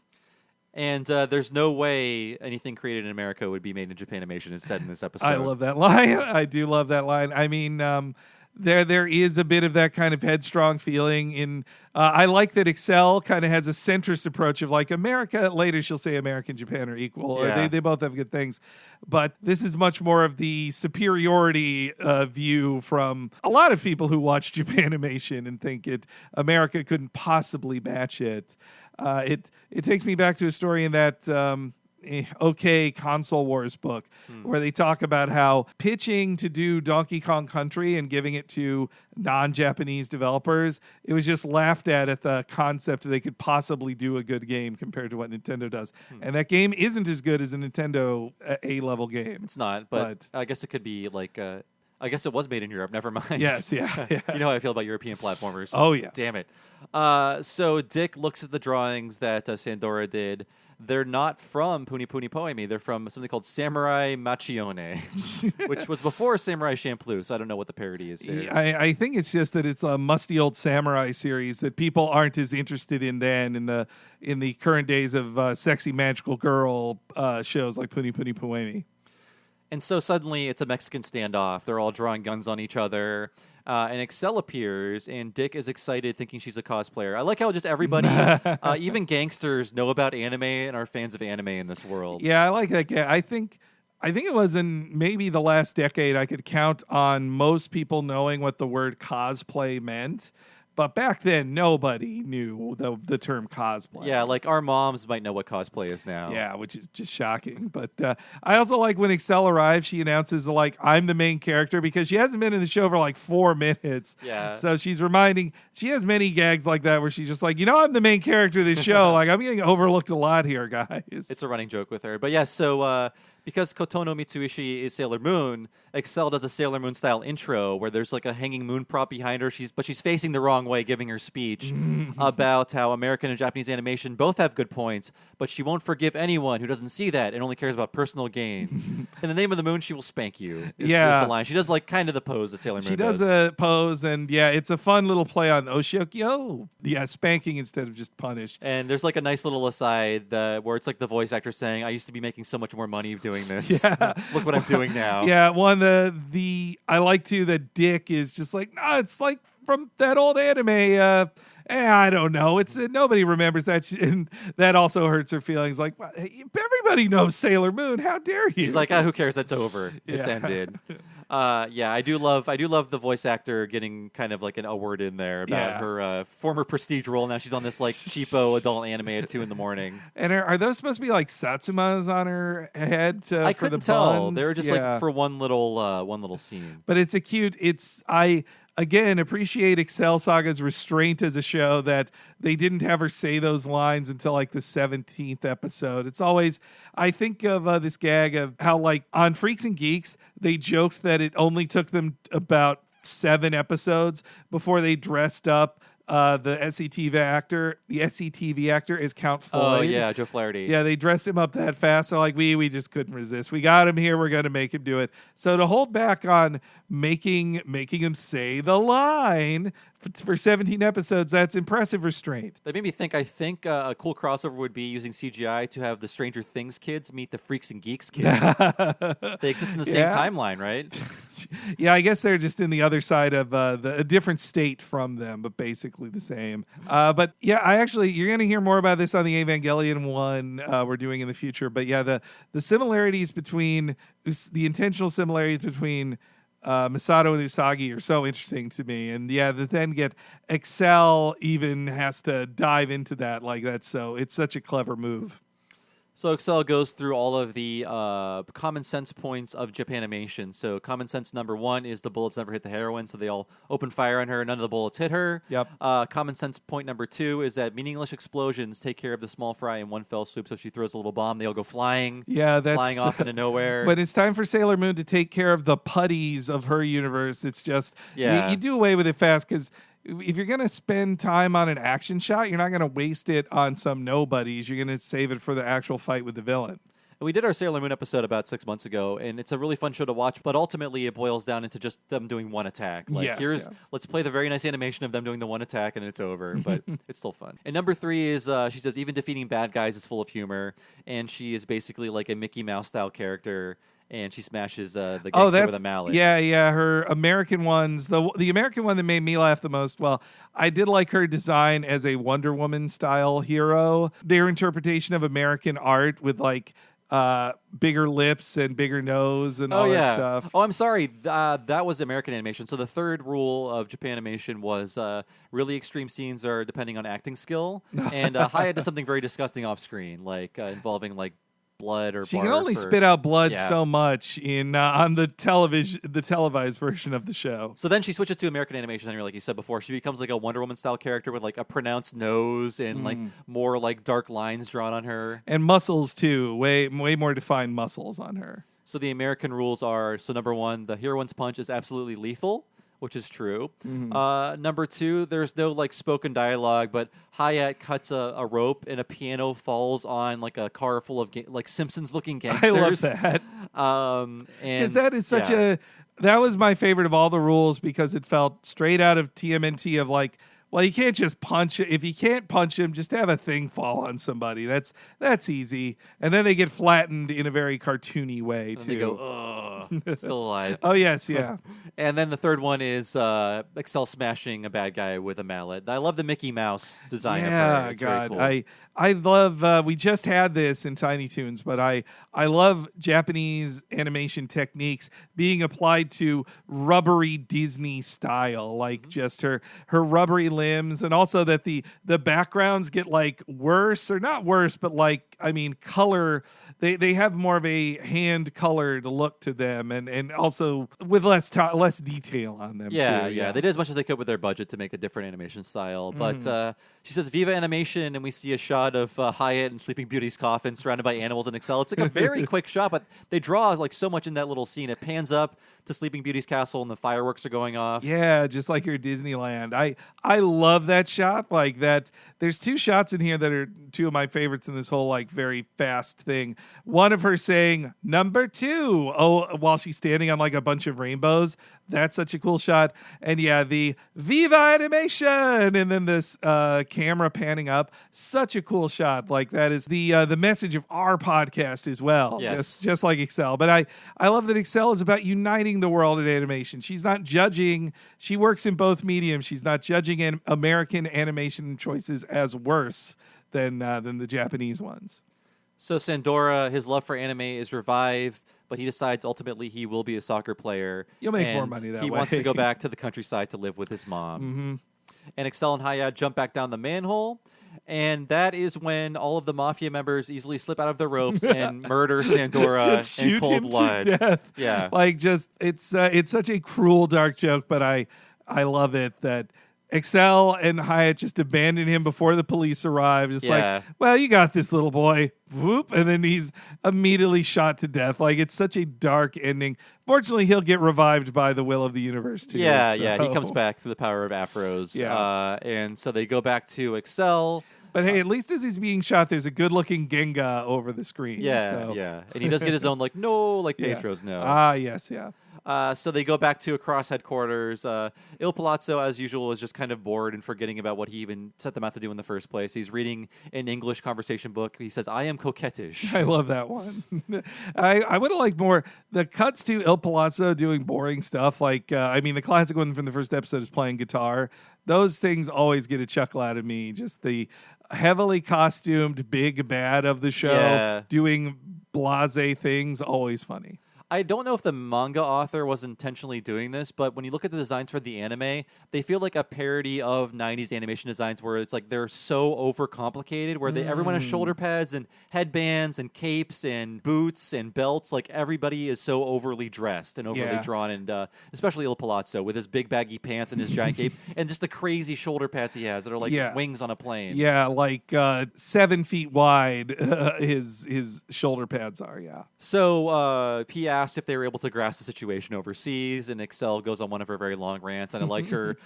And there's no way anything created in America would be made in Japanimation, is said in this episode. I love that line. I do love that line. I mean, there is a bit of that kind of headstrong feeling in. I like that Excel kind of has a centrist approach of like America. Later, she'll say America and Japan are equal. Or Yeah. they both have good things, but this is much more of the superiority view from a lot of people who watch Japanimation and think America couldn't possibly match it. It takes me back to a story in that. OK Console Wars book where they talk about how pitching to do Donkey Kong Country and giving it to non-Japanese developers, it was just laughed at the concept that they could possibly do a good game compared to what Nintendo does. And that game isn't as good as a Nintendo A-level game. It's not, but I guess it could be like. I guess it was made in Europe. Never mind. Yes, yeah. You know how I feel about European platformers. Oh, yeah. Damn it. So Dick looks at the drawings that Sandora did. They're not from Puni Puni Poemi. They're from something called Samurai Machione, which was before Samurai Champloo, so I don't know what the parody is here. I think it's just that it's a musty old samurai series that people aren't as interested in then in the current days of sexy magical girl shows like Puni Puni Poemi. And so suddenly it's a Mexican standoff. They're all drawing guns on each other. And Excel appears, and Dick is excited, thinking she's a cosplayer. I like how just everybody, even gangsters, know about anime and are fans of anime in this world. Yeah, I like that guy. I think it was in maybe the last decade I could count on most people knowing what the word cosplay meant. But back then, nobody knew the term cosplay. Yeah, like our moms might know what cosplay is now. Yeah, which is just shocking. But I also like when Excel arrives, she announces, like, I'm the main character because she hasn't been in the show for like 4 minutes. Yeah. So she has many gags like that where she's just like, I'm the main character of this show. Like, I'm getting overlooked a lot here, guys. It's a running joke with her. But yeah, so because Kotono Mitsuishi is Sailor Moon, Excel does a Sailor Moon style intro where there's like a hanging moon prop behind her. She's facing the wrong way, giving her speech about how American and Japanese animation both have good points, but she won't forgive anyone who doesn't see that and only cares about personal gain. In the name of the moon, she will spank you. Is the line. She does like kind of the pose that Sailor Moon does. She does the pose, and yeah, it's a fun little play on Oshiokyo. Yeah, spanking instead of just punish. And there's like a nice little aside where it's like the voice actor saying, I used to be making so much more money doing this. Yeah. Look what I'm doing now. Yeah, I like too that Dick is just like, no, it's like from that old anime. I don't know. It's nobody remembers that, and that also hurts her feelings. Like, everybody knows Sailor Moon. How dare you? He's like, who cares? That's over. It's ended. I do love the voice actor getting kind of like a word in there about her former prestige role. Now she's on this like cheapo adult anime at 2 a.m. And are those supposed to be like satsumas on her head? I for the couldn't tell. buns? They were just like for one little scene. But it's a cute. I again appreciate Excel Saga's restraint as a show that they didn't have her say those lines until like the 17th episode. It's always, I think of this gag of how like on Freaks and Geeks, they joked that it only took them about 7 episodes before they dressed up the SCTV actor. The SCTV actor is Count Floyd. Oh yeah, Joe Flaherty. Yeah, they dressed him up that fast. So like we just couldn't resist. We got him here. We're gonna make him do it. So to hold back on making him say the line for 17 episodes, that's impressive restraint. That made me think. I think a cool crossover would be using CGI to have the Stranger Things kids meet the Freaks and Geeks kids. They exist in the same timeline, right? Yeah, I guess they're just in the other side of a different state from them, but basically the same. But yeah, you're going to hear more about this on the Evangelion one we're doing in the future. But yeah, the similarities between the intentional similarities between Masato and Usagi are so interesting to me, and then get Excel even has to dive into that like that. So it's such a clever move. So Excel goes through all of the common sense points of Japanimation. So common sense number 1 is the bullets never hit the heroine, so they all open fire on her. None of the bullets hit her. Yep. Common sense point number 2 is that meaningless explosions take care of the small fry in one fell swoop. So she throws a little bomb, they all go flying. Yeah, that's flying off into nowhere. But it's time for Sailor Moon to take care of the putties of her universe. It's just you do away with it fast because if you're going to spend time on an action shot, you're not going to waste it on some nobodies. You're going to save it for the actual fight with the villain. We did our Sailor Moon episode about 6 months ago, and it's a really fun show to watch, but ultimately it boils down into just them doing one attack. Like, let's play the very nice animation of them doing the one attack, and it's over, but it's still fun. And number 3 is, she says, even defeating bad guys is full of humor, and she is basically like a Mickey Mouse-style character. and she smashes the gangster with a mallet. Yeah. Her American ones, the American one that made me laugh the most. Well, I did like her design as a Wonder Woman style hero. Their interpretation of American art with like bigger lips and bigger nose and all that stuff. Oh, I'm sorry. That was American animation. So the third rule of Japan animation was really extreme scenes are depending on acting skill. And Haya does something very disgusting off screen, like involving like blood or she barf can only or, spit out blood so much in on the televised version of the show. So then she switches to American animation, Henry, like you said before. She becomes like a Wonder Woman style character with like a pronounced nose and like more like dark lines drawn on her and muscles too, way more defined muscles on her. So the American rules are: so number one, the heroine's punch is absolutely lethal, which is true. Number two, there's no like spoken dialogue, but Hayat cuts a rope and a piano falls on like a car full of like Simpsons-looking gangsters. I love that. And that is such that was my favorite of all the rules because it felt straight out of TMNT of like, well, you can't just punch it. If you can't punch him, just have a thing fall on somebody. That's easy. And then they get flattened in a very cartoony way, too. They go, ugh, still alive. Oh, yes, yeah. And then the third one is Excel smashing a bad guy with a mallet. I love the Mickey Mouse design of her. It's God. very cool. I love, we just had this in Tiny Toons, but I love Japanese animation techniques being applied to rubbery Disney style, like just her rubbery limbs, and also that the backgrounds get like worse, or not worse, but like, I mean, color. They have more of a hand colored look to them, and also with less detail on them. Yeah, too. They did as much as they could with their budget to make a different animation style. But she says Viva Animation, and we see a shot of Hyatt and Sleeping Beauty's coffin surrounded by animals in Excel. It's like a very quick shot, but they draw like so much in that little scene. It pans up to Sleeping Beauty's castle and the fireworks are going off. Yeah, just like your Disneyland. I love that shot. Like that. There's two shots in here that are two of my favorites in this whole like very fast thing. One of her saying number 2, while she's standing on like a bunch of rainbows. That's such a cool shot. And yeah, the Viva Animation, and then this camera panning up. Such a cool shot. Like that is the message of our podcast as well. Yes. Just like Excel. But I love that Excel is about uniting the world in animation. She's not judging. She works in both mediums. She's not judging American animation choices as worse than the Japanese ones. So Sandora, his love for anime is revived, but he decides ultimately he will be a soccer player. You'll make more money that way. He wants to go back to the countryside to live with his mom. And Excel and Hayat jump back down the manhole. And that is when all of the mafia members easily slip out of their ropes and murder Sandora just in shoot cold him blood. to death. Yeah. Like just it's such a cruel, dark joke, but I love it that Excel and Hyatt just abandon him before the police arrive. Just like, well, you got this, little boy. Whoop, and then he's immediately shot to death. Like, it's such a dark ending. Fortunately, he'll get revived by the will of the universe, too. Yeah, so. yeah. He comes back through the power of afros. Yeah. And so they go back to Excel. But hey, at least as he's being shot, there's a good-looking Genga over the screen. Yeah, yeah. And he does get his own, like, no, like Petro's no. Ah, yes, yeah. So they go back to across headquarters. Il Palazzo, as usual, is just kind of bored and forgetting about what he even set them out to do in the first place. He's reading an English conversation book. He says, I am coquettish. I love that one. I would have liked more the cuts to Il Palazzo doing boring stuff. Like, the classic one from the first episode is playing guitar. Those things always get a chuckle out of me. Just the heavily costumed big bad of the show doing blasé things, always funny. I don't know if the manga author was intentionally doing this, but when you look at the designs for the anime, they feel like a parody of 90s animation designs where it's like they're so overcomplicated, where everyone has shoulder pads and headbands and capes and boots and belts. Like, everybody is so overly dressed and overly drawn, and especially Il Palazzo with his big baggy pants and his giant cape and just the crazy shoulder pads he has that are like wings on a plane. Yeah, like 7 feet wide his shoulder pads are, So he asked if they were able to grasp the situation overseas, and Excel goes on one of her very long rants, and I like her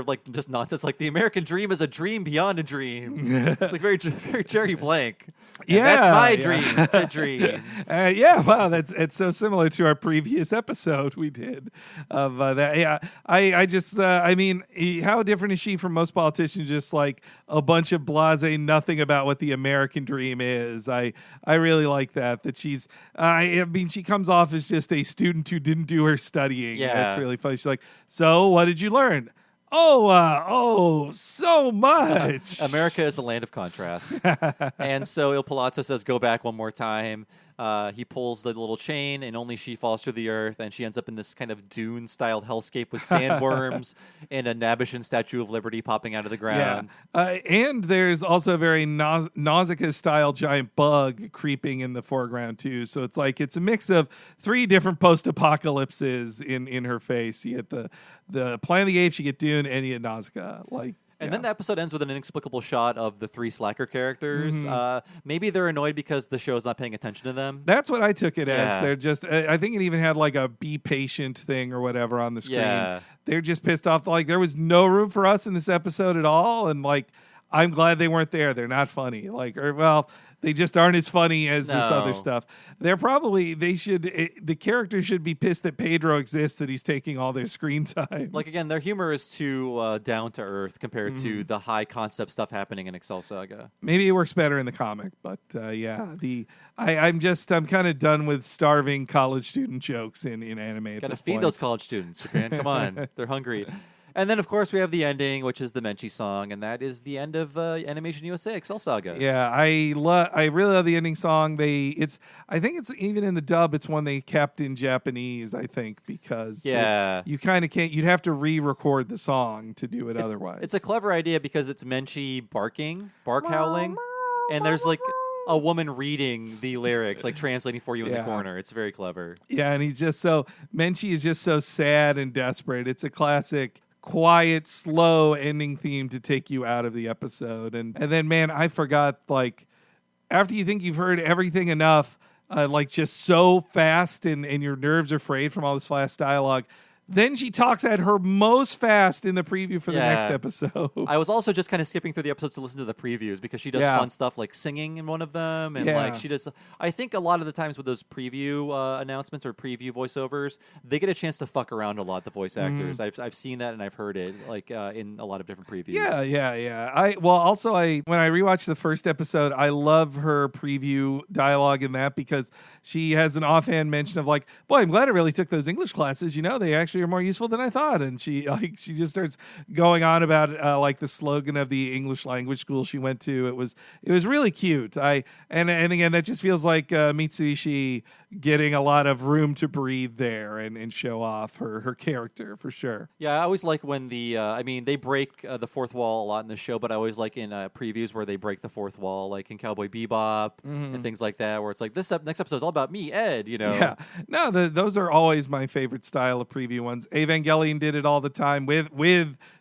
like just nonsense, like the American dream is a dream beyond a dream. It's like very Jerry Blank. And that's my dream. It's a dream. Wow, it's so similar to our previous episode we did of that. Yeah, I just how different is she from most politicians? Just like a bunch of blasé, nothing about what the American dream is. I really like that she's. She comes off as just a student who didn't do her studying. Yeah. That's really funny. She's like, so what did you learn? So much. America is a land of contrasts. And so Il Palazzo says, go back one more time. He pulls the little chain, and only she falls through the earth, and she ends up in this kind of Dune-style hellscape with sandworms and a Nabishan Statue of Liberty popping out of the ground. And there's also a very Nausicaa-style giant bug creeping in the foreground, too. So it's like it's a mix of 3 different post-apocalypses in her face. You get the Planet of the Apes, you get Dune, and you get Nausicaa. And then the episode ends with an inexplicable shot of the 3 slacker characters. Maybe they're annoyed because the show's not paying attention to them. That's what I took it as. Yeah. They're just, I think it even had like a be patient thing or whatever on the screen. Yeah. They're just pissed off. Like, there was no room for us in this episode at all. And like, I'm glad they weren't there. They're not funny. They just aren't as funny as this other stuff. The characters should be pissed that Pedro exists, that he's taking all their screen time. Like, again, their humor is too down to earth compared to the high concept stuff happening in Excel Saga. Maybe it works better in the comic, but I'm kind of done with starving college student jokes in anime. Got to feed those college students, Japan. Come on. They're hungry. And then, of course, we have the ending, which is the Menchie song, and that is the end of Animation USA Excel Saga. Yeah, I really love the ending song. I think it's even in the dub. It's one they kept in Japanese. I think because you kind of can't. You'd have to re-record the song to do it otherwise. It's a clever idea because it's Menchie bark howling, and there's like a woman reading the lyrics, like translating for you in the corner. It's very clever. Yeah, and Menchie is just so sad and desperate. It's a classic quiet, slow ending theme to take you out of the episode. And then, man, I forgot, like, after you think you've heard everything enough, like just so fast and your nerves are frayed from all this fast dialogue, then she talks at her most fast in the preview for the next episode. I was also just kind of skipping through the episodes to listen to the previews because she does fun stuff like singing in one of them. And like she does, I think a lot of the times with those preview announcements or preview voiceovers, they get a chance to fuck around a lot, the voice actors. I've seen that and I've heard it like in a lot of different previews. Yeah. When I rewatched the first episode, I love her preview dialogue in that because she has an offhand mention of like, boy, I'm glad I really took those English classes. You know, they actually are more useful than I thought. And she just starts going on about like the slogan of the English language school she went to. It was really cute. And again, that just feels like Mitsuishi getting a lot of room to breathe there and show off her character for sure. Yeah, I always like when they break the fourth wall a lot in the show, but I always like in previews where they break the fourth wall, like in Cowboy Bebop and things like that, where it's like this next episode is all about me, Ed. You know? Yeah, no, those are always my favorite style of preview ones. Evangelion did it all the time with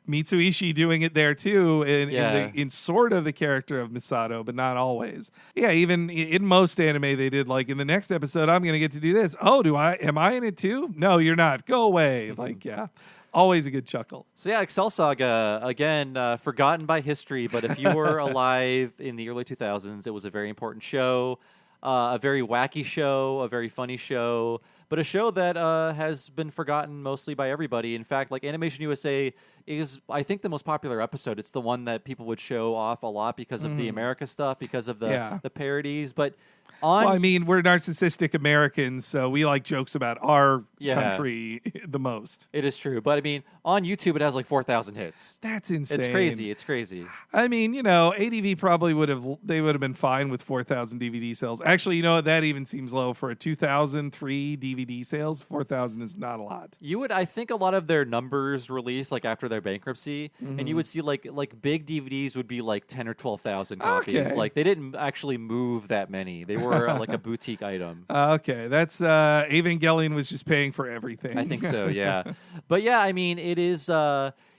Mitsuishi doing it there too, in sort of the character of Misato, but not always. Yeah, even in most anime they did like in the next episode I'm going to get to do this. Oh, am I in it too? No, you're not. Go away. Like, yeah. Always a good chuckle. So yeah, Excel Saga, again, forgotten by history, but if you were alive in the early 2000s, it was a very important show, a very wacky show, a very funny show, but a show that has been forgotten mostly by everybody. In fact, like Animation USA is, I think, the most popular episode. It's the one that people would show off a lot because of the America stuff, because of the parodies, but we're narcissistic Americans, so we like jokes about our country the most. It is true. But, I mean, on YouTube, it has like 4,000 hits. That's insane. It's crazy. I mean, ADV probably would have been fine with 4,000 DVD sales. Actually, that even seems low for a 2003 DVD sales. 4,000 is not a lot. I think a lot of their numbers released like after their bankruptcy, and you would see like big DVDs would be like 10 or 12,000 copies. Okay. Like they didn't actually move that many. They were like a boutique item. Okay, that's Evangelion was just paying for everything. I think so, yeah. But yeah, I mean, it is.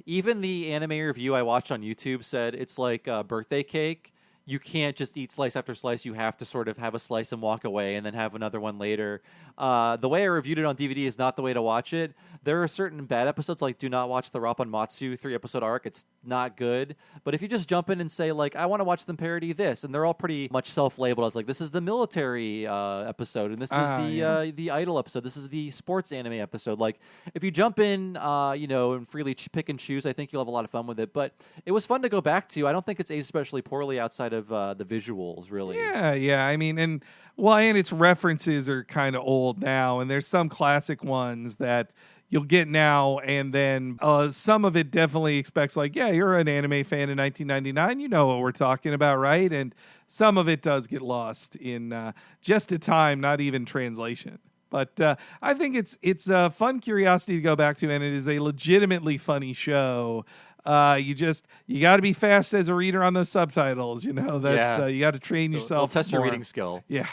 Even the anime review I watched on YouTube said it's like a birthday cake. You can't just eat slice after slice. You have to sort of have a slice and walk away and then have another one later. The way I reviewed it on DVD is not the way to watch it. There are certain bad episodes, like do not watch the Rappan Matsu 3-episode arc. It's not good. But if you just jump in and say, like, I want to watch them parody this, and they're all pretty much self-labeled as, like, this is the military episode, and this is the idol episode, this is the sports anime episode. Like, if you jump in, and freely pick and choose, I think you'll have a lot of fun with it. But it was fun to go back to. I don't think it's aged especially poorly outside of the visuals, really. Yeah. I mean, and its references are kind of old now, and there's some classic ones that you'll get now, and then some of it definitely expects, like, yeah, you're an anime fan in 1999, you know what we're talking about, right? And some of it does get lost in just a time, not even translation. But I think it's a fun curiosity to go back to, and it is a legitimately funny show. You got to be fast as a reader on those subtitles. You know, that's you got to train yourself. Test your reading skill. Yeah.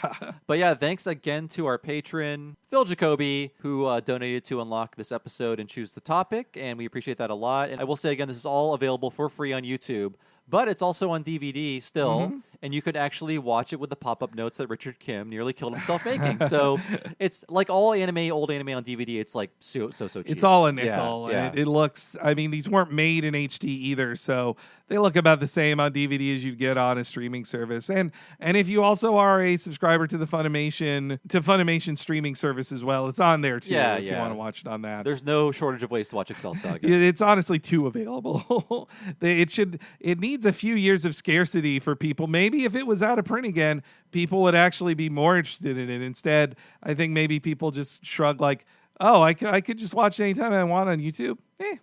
But yeah, thanks again to our patron, Phil Jacobi, who donated to unlock this episode and choose the topic. And we appreciate that a lot. And I will say again, this is all available for free on YouTube, but it's also on DVD still. Mm-hmm. And you could actually watch it with the pop-up notes that Richard Kim nearly killed himself making. So it's like all old anime on DVD. It's like so cheap. It's all a nickel. Yeah. And it looks, I mean, these weren't made in HD either. So they look about the same on DVD as you'd get on a streaming service. And if you also are a subscriber to the Funimation streaming service as well, it's on there too if you want to watch it on that. There's no shortage of ways to watch Excel Saga. It's honestly two available. It needs a few years of scarcity for people. Maybe if it was out of print again, people would actually be more interested in it. Instead, I think maybe people just shrug like, oh, I could just watch it anytime I want on YouTube.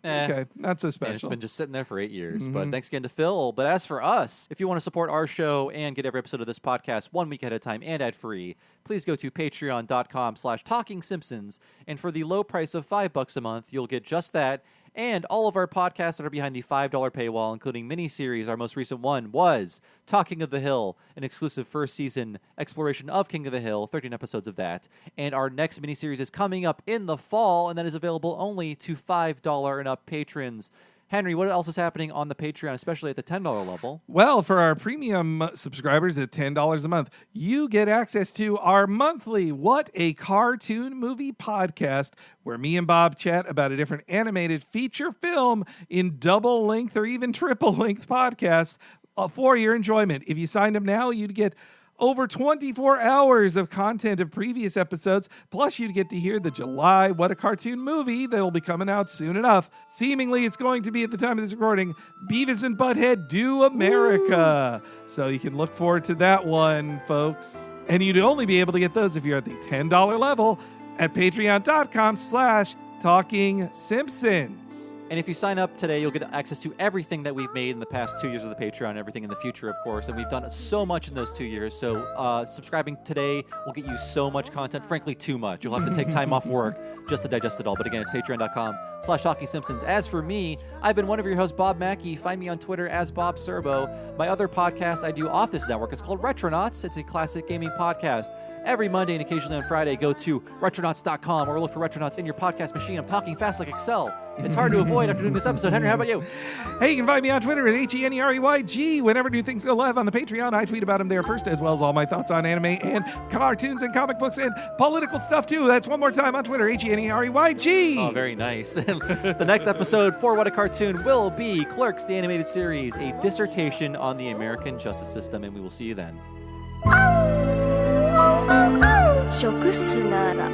Okay, not so special. And it's been just sitting there for 8 years. Mm-hmm. But thanks again to Phil. But as for us, if you want to support our show and get every episode of this podcast 1 week at a time and ad-free, please go to patreon.com/TalkingSimpsons. And for the low price of $5 a month, you'll get just that. And all of our podcasts that are behind the $5 paywall, including miniseries. Our most recent one was Talking of the Hill, an exclusive first season exploration of King of the Hill, 13 episodes of that. And our next miniseries is coming up in the fall, and that is available only to $5 and up patrons. Henry, what else is happening on the Patreon, especially at the $10 level? Well, for our premium subscribers at $10 a month, you get access to our monthly What a Cartoon Movie podcast, where me and Bob chat about a different animated feature film in double length or even triple length podcasts for your enjoyment. If you signed up now, you'd get over 24 hours of content of previous episodes, plus you'd get to hear the July What a Cartoon Movie that'll be coming out soon enough. Seemingly, it's going to be, at the time of this recording, Beavis and Butthead Do America. Woo! So you can look forward to that one, folks. And you'd only be able to get those if you're at the $10 level at patreon.com/TalkingSimpsons. And if you sign up today, you'll get access to everything that we've made in the past 2 years of the Patreon, everything in the future, of course. And we've done so much in those 2 years. So subscribing today will get you so much content, frankly, too much. You'll have to take time off work just to digest it all. But again, it's patreon.com/TalkingSimpsons. As for me, I've been one of your hosts, Bob Mackey. Find me on Twitter as Bob Servo. My other podcast I do off this network is called Retronauts. It's a classic gaming podcast. Every Monday and occasionally on Friday, go to retronauts.com or look for Retronauts in your podcast machine. I'm talking fast like Excel. It's hard to avoid after doing this episode. Henry, how about you? Hey, you can find me on Twitter at HENREYG. Whenever new things go live on the Patreon, I tweet about them there first, as well as all my thoughts on anime and cartoons and comic books and political stuff, too. That's one more time on Twitter, HENREYG. Oh, very nice. The next episode for What a Cartoon will be Clerks, the animated series, a dissertation on the American justice system, and we will see you then. 食すなら